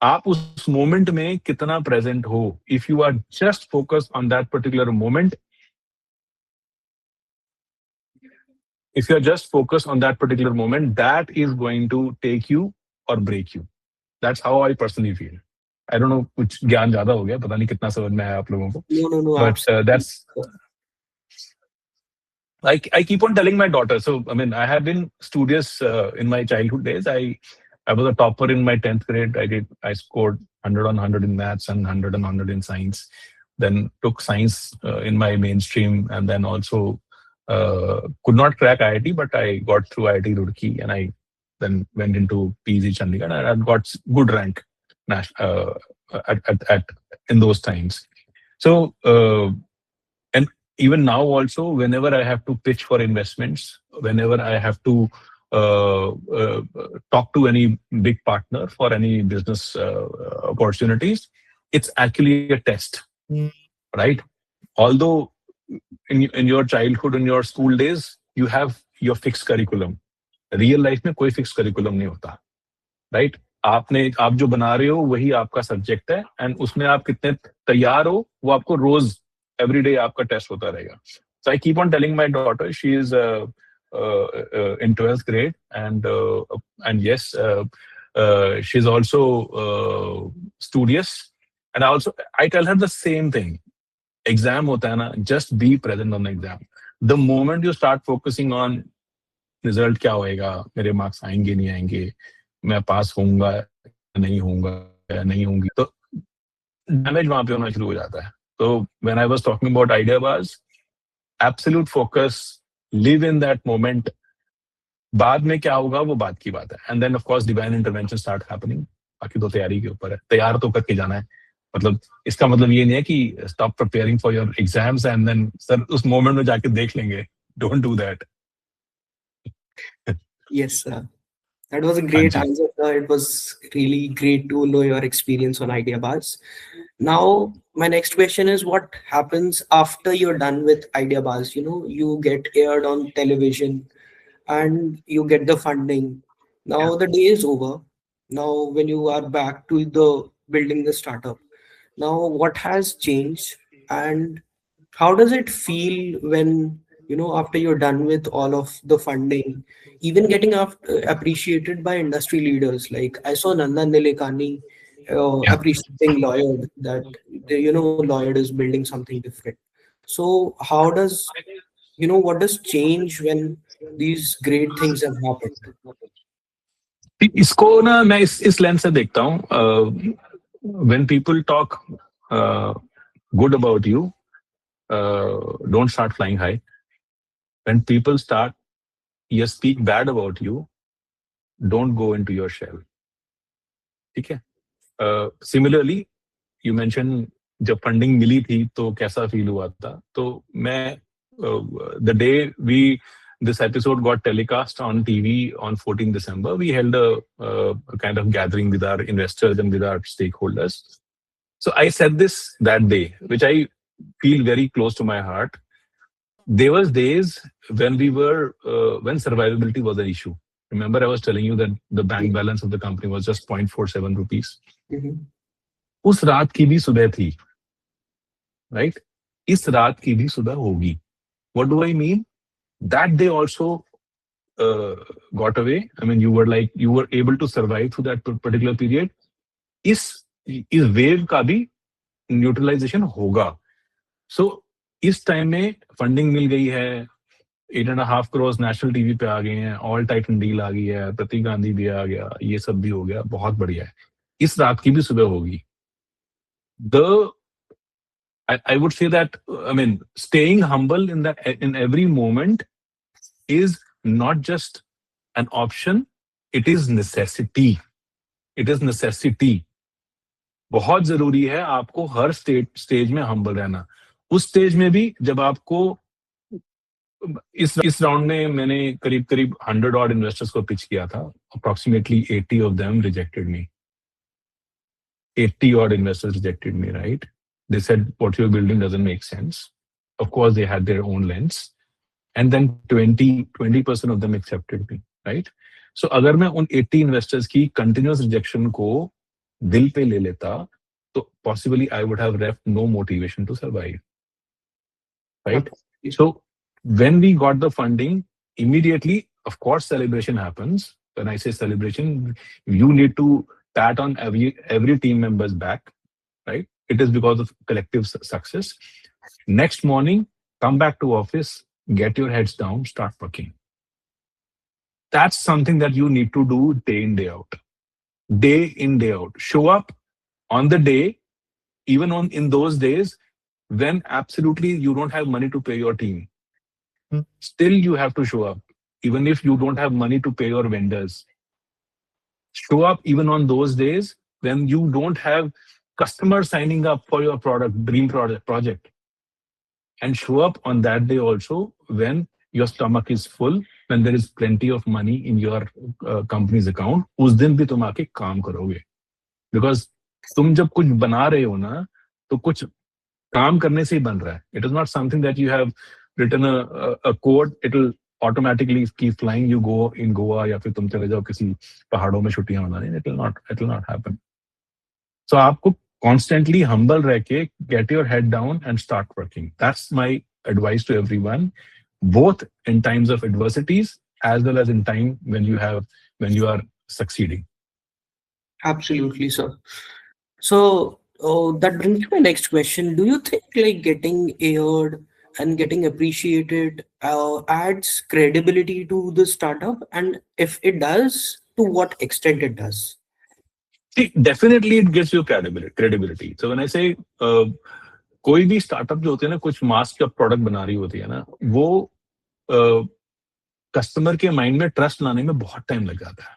आप उस मोमेंट में कितना प्रेजेंट हो. If you are just focus on that particular moment, if you are just focused on that particular moment, that is going to take you or break you. That's how I personally feel. I don't know, कुछ ज्ञान ज्यादा हो गया, पता नहीं कितना समझ में आया आप लोगों को. No, But absolutely. that's like I keep on telling my daughter. So I mean, I have been studious in my childhood days. I was a topper in my 10th grade. I scored 100 on 100 in maths and 100 on 100 in science. Then took science in my mainstream, and then also could not crack IIT, but I got through IIT Roorkee, and I then went into PG Chandigarh, and I got good rank at in those times. So and even now also, whenever I have to pitch for investments, whenever I have to talk to any big partner for any business opportunities, it's actually a test, right? Although in your childhood, in your school days, you have your fixed curriculum. Real life में कोई fixed curriculum नहीं होता, right? आप जो बना रहे हो वही आपका सब्जेक्ट है, एंड उसमें आप कितने तैयार हो वो आपको रोज एवरीडे आपका टेस्ट होता रहेगा. So I keep on telling my daughter, she is in 12th grade, and yes, she's also studious, and I tell her the same thing. Exam होता है ना, just be present on the exam. The moment you start focusing on result क्या होएगा, मेरे marks आएंगे नहीं आएंगे, मैं पास होऊंगा नहीं होऊंगा या नहीं होंगी, तो डैमेज वहां पे होना शुरू हो जाता है. तो when I was talking about Ideabaaz, absolute focus, live in that moment. बाद में क्या होगा वो बात की बात है, and then of course divine intervention start happening. बाकी तो तैयारी के ऊपर है, तैयार तो करके जाना है. मतलब इसका मतलब ये नहीं है कि stop preparing for your exams and then sir उस मोमेंट में जाके देख लेंगे. Don't do that. Yes, that was a हाँ great जी. answer, sir. It was really great to know your experience on Ideabaaz. Now, my next question is, what happens after you're done with Ideabaaz? You know, you get aired on television and you get the funding. Now Yeah. the day is over. Now, when you are back to the building the startup, now what has changed, and how does it feel when, you know, after you're done with all of the funding, even getting appreciated by industry leaders? Like I saw Nandan Nilekani Yeah. appreciating Lloyd, that you know Lloyd is building something different. So how does, you know, what does change when these great things have happened? इसको ना मैं इस lens से देखता हूँ. When people talk good about you, don't start flying high. When people start speak bad about you, don't go into your shell. ठीक है. Similarly, you mentioned जब फंडिंग मिली थी तो कैसा फील हुआ था. तो मैं the day this episode got telecast on TV on 14 December, we held a kind of gathering with our investors and with our stakeholders. So I said this that day, which I feel very close to my heart. There was days when when survivability was an issue. Remember, I was telling you that the bank balance of the company was just 0.47 rupees. Mhm. उस रात की भी सुबह थी, right? इस रात की भी सुबह होगी. What do I mean? That day also got away. I mean, you were able to survive through that particular period. इस वेव का भी न्यूट्रलाइजेशन होगा. सो इस टाइम में फंडिंग मिल गई है, 8.5 करोड़ नेशनल टीवी पे आ गए हैं, ऑल टाइटन डील आ गई है, प्रतीक गांधी भी आ गया, ये सब भी हो गया, बहुत बढ़िया है. इस रात की भी सुबह होगी. I would say that, I mean, staying humble in every moment is not just an option, it is necessity. It is necessity. बहुत जरूरी है आपको हर स्टेज में हम्बल रहना. उस स्टेज में भी जब आपको इस राउंड में मैंने करीब 100 ऑड इन्वेस्टर्स को पिच किया था. Approximately 80 of them rejected me. 80 odd investors rejected me, right? They said what you're building doesn't make sense. Of course, they had their own lens. and then 20% of them accepted me, right? So अगर मैं उन 80 investors की continuous rejection को दिल पे ले लेता, तो possibly I would have left no motivation to survive, right? Absolutely. So when we got the funding, immediately, of course, celebration happens. When I say celebration, you need to pat on every team member's back, right? It is because of collective success. Next morning, come back to office, get your heads down, start working. That's something that you need to do day in, day out. Day in, day out. Show up on the day, even on in those days when absolutely you don't have money to pay your team. Still, you have to show up, even if you don't have money to pay your vendors. Show up even on those days when you don't have customers signing up for your dream project. And show up on that day also when your stomach is full, when there is plenty of money in your company's account. उस दिन भी तुम आके काम करोगे. Because तुम जब कुछ बना रहे हो ना, तो कुछ काम करने से ही बन रहा है. It is not something that you have written a code. It will automatically keep flying. You go in Goa या फिर तुम चले जाओ किसी पहाड़ों में छुट्टियां मनाने. It will not happen. So आपको constantly humble रह के get your head down and start working. That's my advice to everyone, both in times of adversities as well as in time when you are succeeding. Absolutely, sir. So that brings me to my next question. Do you think like getting aired and getting appreciated adds credibility to the startup? And if it does, to what extent it does? See, definitely it gives you credibility. So when I say कोई भी startup जो होती है ना, कुछ मास का product बना रही होती है ना, वो कस्टमर के माइंड में ट्रस्ट लाने में बहुत टाइम लग जाता है.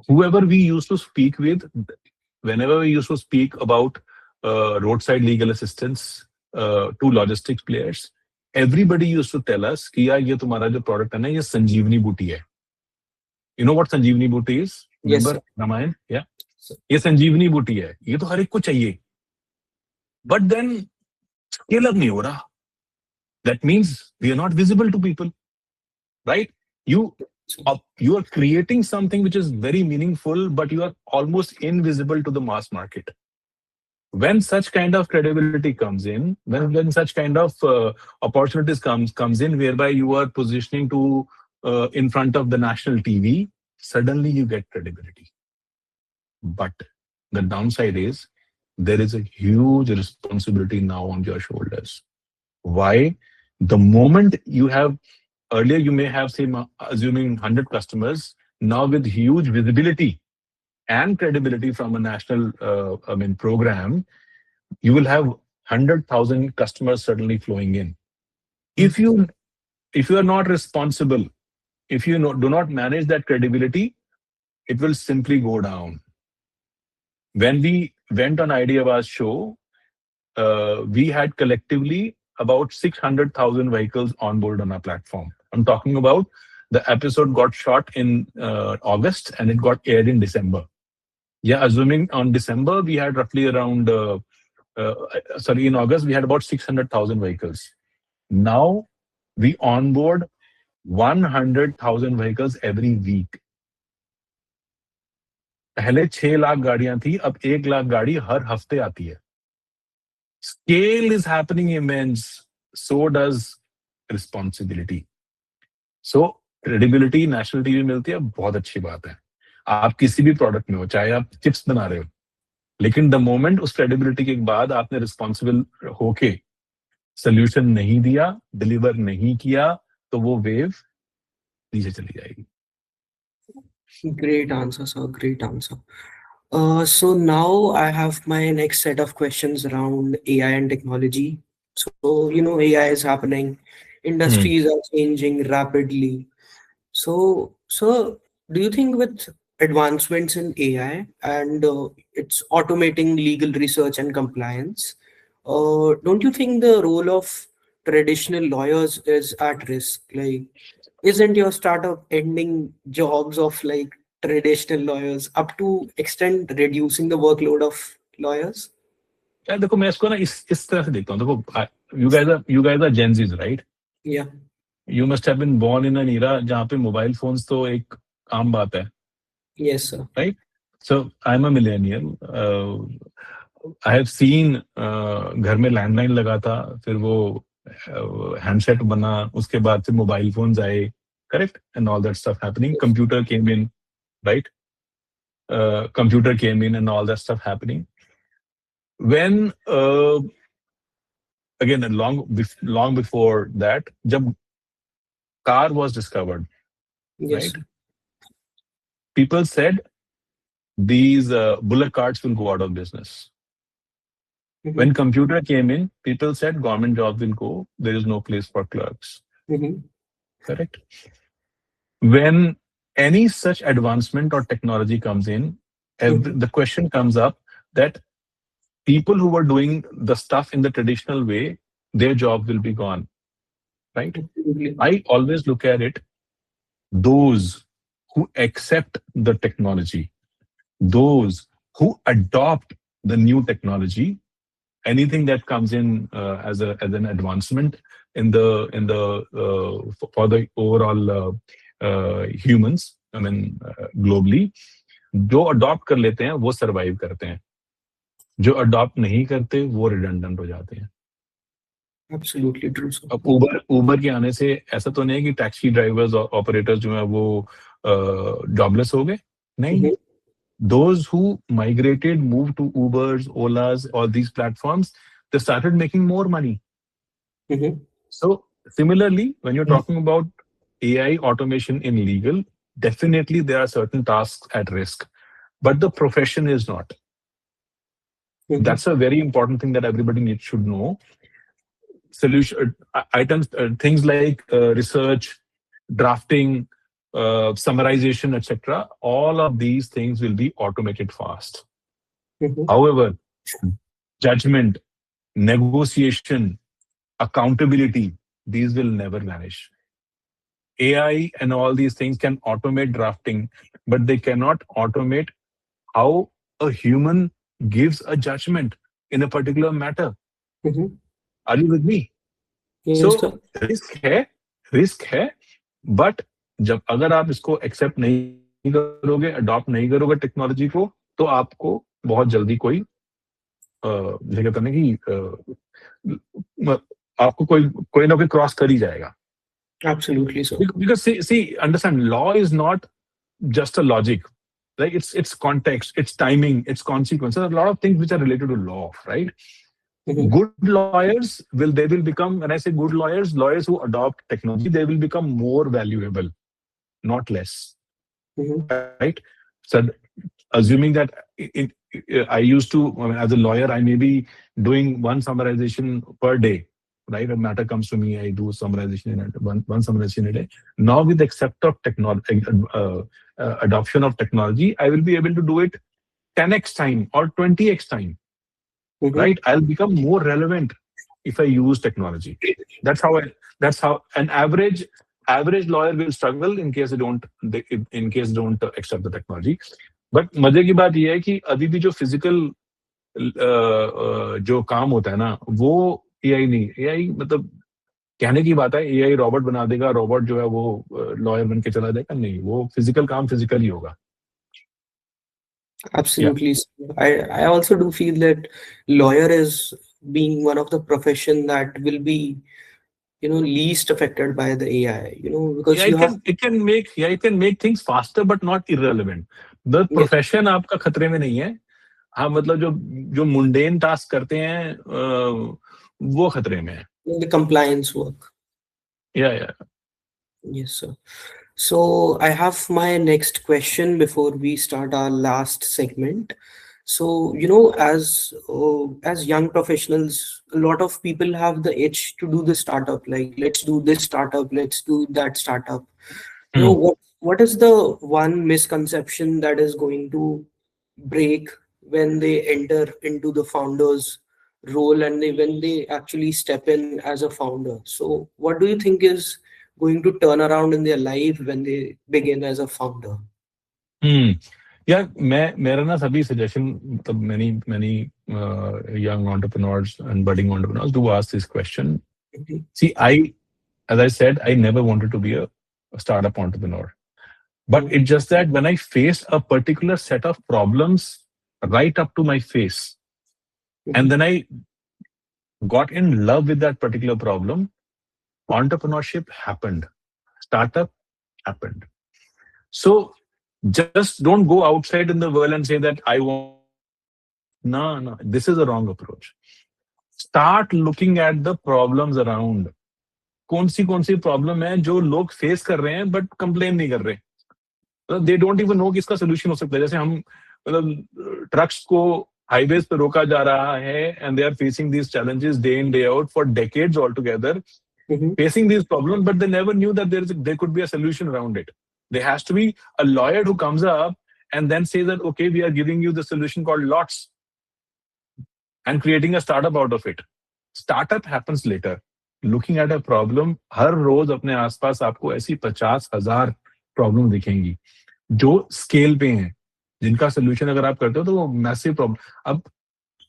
Whoever we used to speak with, whenever we used to speak about roadside legal assistance to logistics players, everybody used to tell us कि यार ये तुम्हारा जो प्रोडक्ट है ना, ये संजीवनी बूटी है. You know what संजीवनी बूटी is? Yes, Remember sir. Ramayan? Yeah. ये संजीवनी बूटी है. ये तो हर एक को चाहिए. But then scale up नहीं हो रहा. That means we are not visible to people, right? You are creating something which is very meaningful, but you are almost invisible to the mass market. When such kind of credibility comes in, when such kind of opportunities comes in, whereby you are positioning to in front of the national TV, suddenly you get credibility. But the downside is there is a huge responsibility now on your shoulders. Why? The moment you have, earlier you may have, say, assuming 100 customers, now with huge visibility and credibility from a national program, you will have 100,000 customers suddenly flowing in. If you are not responsible, if you do not manage that credibility, it will simply go down. When we went on Ideabaaz show, we had collectively about 600,000 vehicles on board on our platform. I'm talking about the episode got shot in August and it got aired in December. Yeah, assuming on December we had roughly around, in August we had about 600,000 vehicles. Now we onboard 100,000 vehicles every week. पहले 6 लाख गाड़ियां थी, अब 1 लाख गाड़ी हर हफ्ते आती है. Scale is happening immense. So does responsibility. So credibility national TV मिलती है, बहुत अच्छी बात है. आप किसी भी प्रोडक्ट में हो, चाहे आप चिप्स बना रहे हो, लेकिन द मोमेंट उस क्रेडिबिलिटी के बाद आपने रिस्पॉन्सिबल होके सोल्यूशन नहीं दिया, डिलीवर नहीं किया, तो वो वेव नीचे चली जाएगी. Great answer, sir. Great answer. So now I have my next set of questions around AI and technology. So, AI is happening, industries are changing rapidly. So, do you think with advancements in AI and it's automating legal research and compliance, don't you think the role of traditional lawyers is at risk? Like, isn't your startup ending jobs of like traditional lawyers up to extent reducing the workload of lawyers? यार देखो, मैं इसको ना इस तरह से देखता हूँ. देखो, you guys are Gen Zs, right? Yeah. You must have been born in an era जहाँ पे mobile phones तो एक आम बात है, Yes, sir. right? So I'm a millennial. I have seen घर में लैंडलाइन लगा था, फिर वो हैंडसेट बना, उसके बाद फिर मोबाइल फोन्स आए, correct, and all that stuff happening. Computer came in, right? Computer came in and all that stuff happening. When again long before that, जब car was discovered, Yes, right? sir. People said these bullock carts will go out of business. When computer came in, people said government jobs will go. There is no place for clerks. Correct. When any such advancement or technology comes in, the question comes up that people who were doing the stuff in the traditional way, their job will be gone. Right? I always look at it, those who accept the technology, those who adopt the new technology, anything that comes in as an advancement in the for the overall humans, I mean globally, जो adopt कर लेते हैं वो survive करते हैं, जो adopt नहीं करते वो रिडंडेंट हो जाते हैं. Absolutely true, sir. अब उबर के आने से ऐसा तो नहीं है कि टैक्सी ड्राइवर्स और ऑपरेटर्स जो है वो जॉबलेस हो गए, नहीं. Those who migrated, moved to Ubers, Olas, all these platforms, they started making more money. So similarly, when you're talking about AI automation in legal, definitely there are certain tasks at risk, but the profession is not. That's a very important thing that everybody should know. Solution items, things like research, drafting, summarization, etc. All of these things will be automated fast. However, judgment, negotiation, accountability, these will never vanish. AI and all these things can automate drafting, but they cannot automate how a human gives a judgment in a particular matter. Are you with me? Yes, So sir. Risk है, but जब अगर आप इसको accept नहीं करोगे, adopt नहीं करोगे technology को, तो आपको बहुत जल्दी कोई जैसे कहते हैं कि आपको कोई ना कोई क्रॉस कर ही जाएगा. Absolutely, sir. Because see, understand, law is not just a logic, right? It's context, it's timing, it's consequences. There are a lot of things which are related to law, right? Good lawyers will become, when I say good lawyers who adopt technology, they will become more valuable, not less. Right? So assuming that I used to, I mean, as a lawyer, I may be doing one summarization per day, right? A matter comes to me, I do summarization in one summarization a day. Now with the accept of technology, adoption of technology, I will be able to do it 10x time or 20x time. Right? I'll become more relevant if I use technology. That's how an average lawyer will struggle in case they don't accept the technology. But मजे की बात ये है कि अभी भी जो physical जो काम होता है ना, वो AI नहीं, AI मतलब कहने की बात है, AI रोबोट बना देगा, रोबोट जो है वो लॉयर बन के चला जाएगा, नहीं, वो फिजिकल काम फिजिकल ही होगा. Absolutely. I also do feel that lawyer is being one of the profession that will be, least affected by the AI, because it can make things faster but not irrelevant. The profession आपका खतरे में नहीं है. हाँ, मतलब जो mundane task करते हैं वो खतरे में है. The compliance work. Yeah. Yes, sir. So I have my next question before we start our last segment. So, as young professionals, a lot of people have the itch to do the startup, like, let's do this startup, let's do that startup. What is the one misconception that is going to break when they enter into the founder's role and when they actually step in as a founder? So what do you think is going to turn around in their life when they begin as a founder? Yeah, मेरा ना सभी suggestion, मतलब many young entrepreneurs and budding entrepreneurs do ask this question. See, As I said, I never wanted to be a startup entrepreneur. But Mhm. it's just that when I faced a particular set of problems right up to my face, and Mhm. then I got in love with that particular problem, entrepreneurship happened, startup happened. So just don't go outside in the world and say that I want to be a startup. No, no, this is the wrong approach. Start looking at the problems around. कौन सी problem है जो लोग face कर रहे हैं but complain नहीं कर रहे, मतलब दे डोंट इवन नो कि इसका सोल्यूशन हो सकता है. जैसे हम मतलब ट्रक्स को हाईवेज पे रोका जा रहा है and they are facing these challenges day in day out for decades altogether, Mhm. facing these problems, but they never knew that there could be a solution around it. There has to be a lawyer who comes up and then says that, okay, we are giving you the solution called lots and creating a startup out of it. Startup happens later. Looking at a problem, हर रोज अपने आसपास आपको ऐसी 50,000 problem दिखेंगी जो scale पे हैं, जिनका solution अगर आप करते हो तो वो मैसिव प्रॉब्लम. अब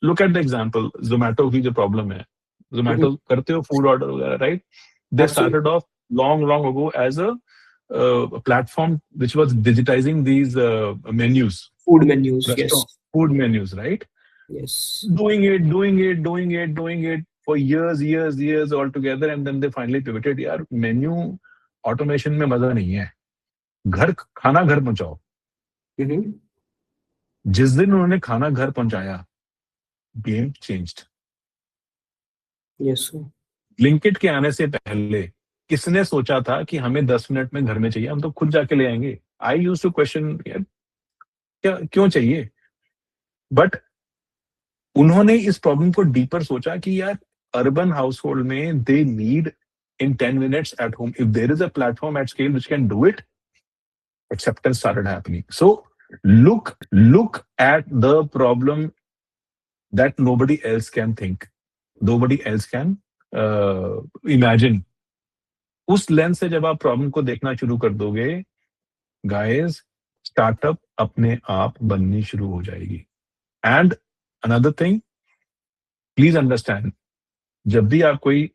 look at the example, Zomato की जो प्रॉब्लम है, Mhm. जोमेटो करते हो फूड ऑर्डर वगैरह, right? They Absolutely. Started off long ago as a platform which was digitizing these menus, Food menus. restaurant Yes. food menus, right? Yes. Doing it for years altogether, and then they finally pivoted. यार menu automation में मजा नहीं है, घर खाना घर पहुंचाओ. Mhm. जिस दिन उन्होंने खाना घर पहुंचाया, game changed. Yes, sir. Blinkit के आने से पहले किसने सोचा था कि हमें 10 मिनट में घर में चाहिए, हम तो खुद जाके ले आएंगे. आई यूज टू क्वेश्चन, क्या क्यों चाहिए, बट उन्होंने इस प्रॉब्लम को डीपर सोचा कि यार अर्बन हाउस होल्ड में they need in 10 minutes at home. If there is a platform at scale which can do it, acceptance started happening. So look at the problem that nobody else can think, nobody else can imagine. उस lens से जब आप problem को देखना शुरू कर दोगे, guys, startup अपने आप बननी शुरू हो जाएगी. And another thing, please understand, जब भी आप कोई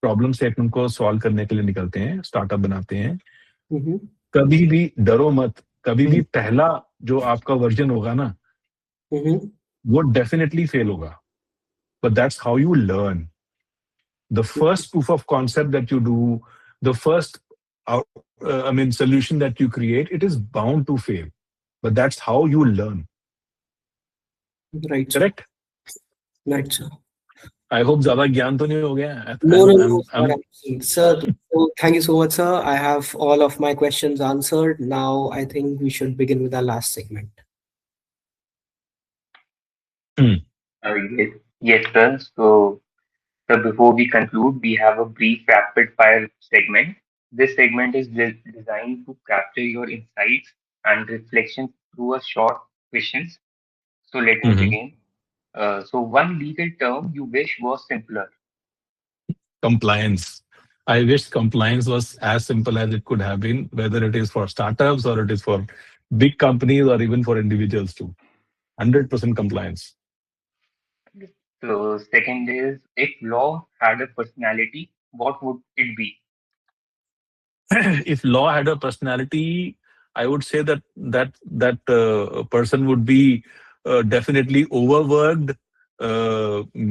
प्रॉब्लम सेट उनको सॉल्व करने के लिए निकलते हैं, स्टार्टअप बनाते हैं, Mhm. कभी भी डरो मत. कभी भी पहला जो आपका वर्जन होगा ना, Mhm. वो डेफिनेटली फेल होगा, but that's how you learn. The first proof of concept that you do, the first I mean solution that you create, it is bound to fail, but that's how you learn. Right, sir. Correct? Right, sir. I hope ज्यादा ज्ञान तो नहीं हो गया. No, no, no, I'm sir. Sir, so thank you so much, sir. I have all of my questions answered. Now I think we should begin with our last segment. Yes, yes, sir. So before we conclude, we have a brief rapid fire segment. This segment is designed to capture your insights and reflections through a short questions. So let me Mhm. begin. So one legal term you wish was simpler. Compliance. I wish compliance was as simple as it could have been, whether it is for startups or it is for big companies or even for individuals too. 100% compliance. So second is if law had a personality, what would it be? If law had a personality, I would say that person would be definitely overworked,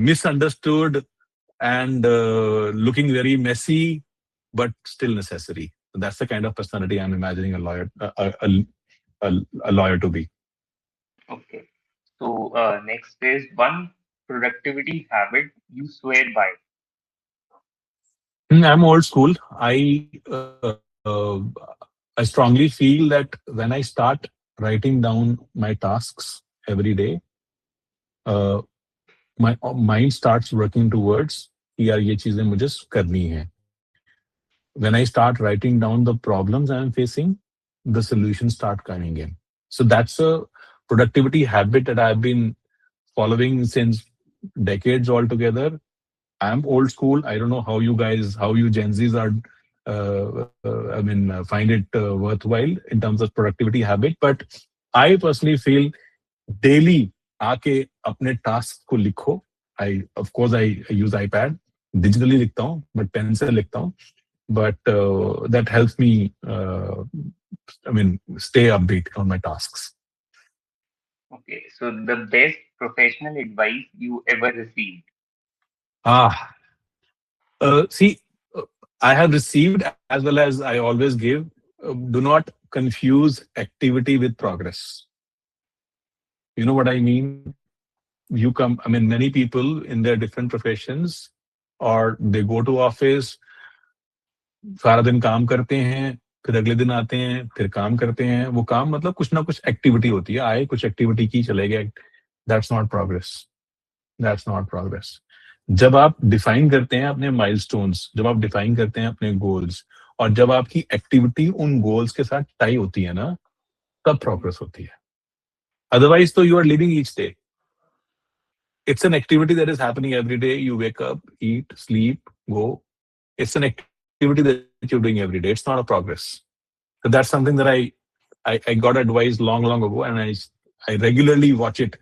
misunderstood, and looking very messy, but still necessary. That's the kind of personality I'm imagining a lawyer, a lawyer to be. Okay. So next is one productivity habit you swear by. I'm old school. I strongly feel that when I start writing down my tasks every day, uh, my mind starts working towards कि यार ये चीजें मुझे करनी है. When I start writing down the problems I am facing, the solutions start coming in. So that's a productivity habit that I've been following since decades altogether. I'm old school. I don't know how you guys, how you Gen Zs are, find it worthwhile in terms of productivity habit. But I personally feel daily आके अपने task को लिखो. I of course I use iPad, digitally लिखता हूँ, but pen से लिखता हूँ. but that helps me, stay upbeat on my tasks. Okay, so the best professional advice you ever received. Ah, see, uh, I have received as well as I always give. Do not confuse activity with progress. You know what I mean? You come, many people in their different professions, or they go to office, सारा दिन काम करते हैं, फिर अगले दिन आते हैं, फिर काम करते हैं। वो काम मतलब कुछ ना कुछ एक्टिविटी होती है, आए कुछ एक्टिविटी की, चले गए। That's not progress, that's not progress. जब आप डिफाइन करते हैं अपने माइलस्टोन्स, जब आप डिफाइन करते हैं अपने गोल्स, और जब आपकी एक्टिविटी उन गोल्स के साथ टाई होती है ना, तब प्रोग्रेस होती है। अदरवाइज तो you are living each day. It's an activity that is happening every day. You wake up, eat, sleep, go. It's an activity that you're doing every day. It's not a progress. So that's something that I got advice long ago, and I regularly watch it.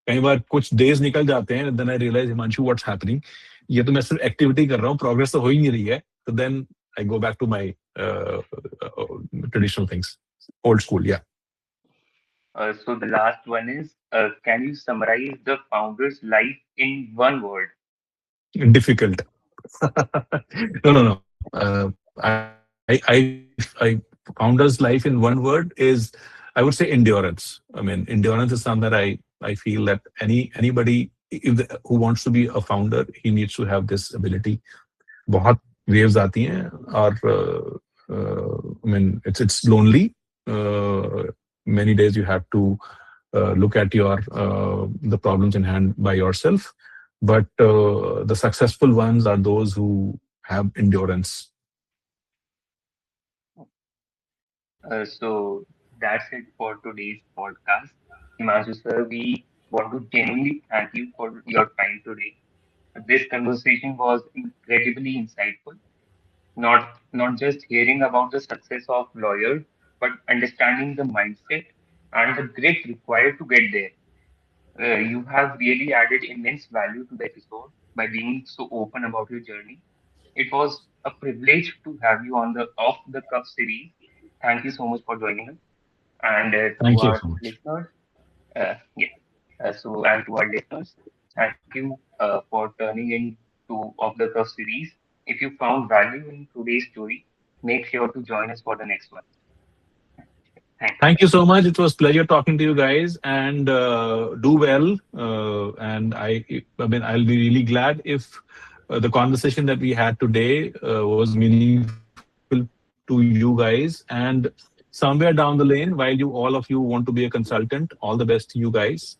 कई बार कुछ days निकल जाते हैं, then I realize, Himanshu, what's happening? ये तो मैं सिर्फ activity कर रहा हूँ, progress तो हो ही नहीं रही है. So then I go back to my traditional things, old school. Yeah. So the last one is, can you summarize the founder's life in one word? Difficult. No. I founder's life in one word is, I would say, endurance. Endurance is something that I feel that anybody, who wants to be a founder, he needs to have this ability. बहुत waves आती हैं, और it's lonely. Many days you have to look at the problems in hand by yourself. But the successful ones are those who have endurance. So that's it for today's podcast. Himanshu sir, we want to genuinely thank you for your time today. This conversation was incredibly insightful. Not just hearing about the success of lawyers, but understanding the mindset and the grit required to get there. You have really added immense value to the episode by being so open about your journey. It was a privilege to have you on the Off the Cuff series. Thank you so much for joining us. And to Thank you our so much. listeners, yeah. And to our listeners, thank you for turning in to Off the Cuff series. If you found value in today's story, make sure to join us for the next one. Thanks. Thank you so much. It was pleasure talking to you guys, and do well. And I'll be really glad if the conversation that we had today was meaningful to you guys. And somewhere down the lane, while all of you want to be a consultant, all the best to you guys.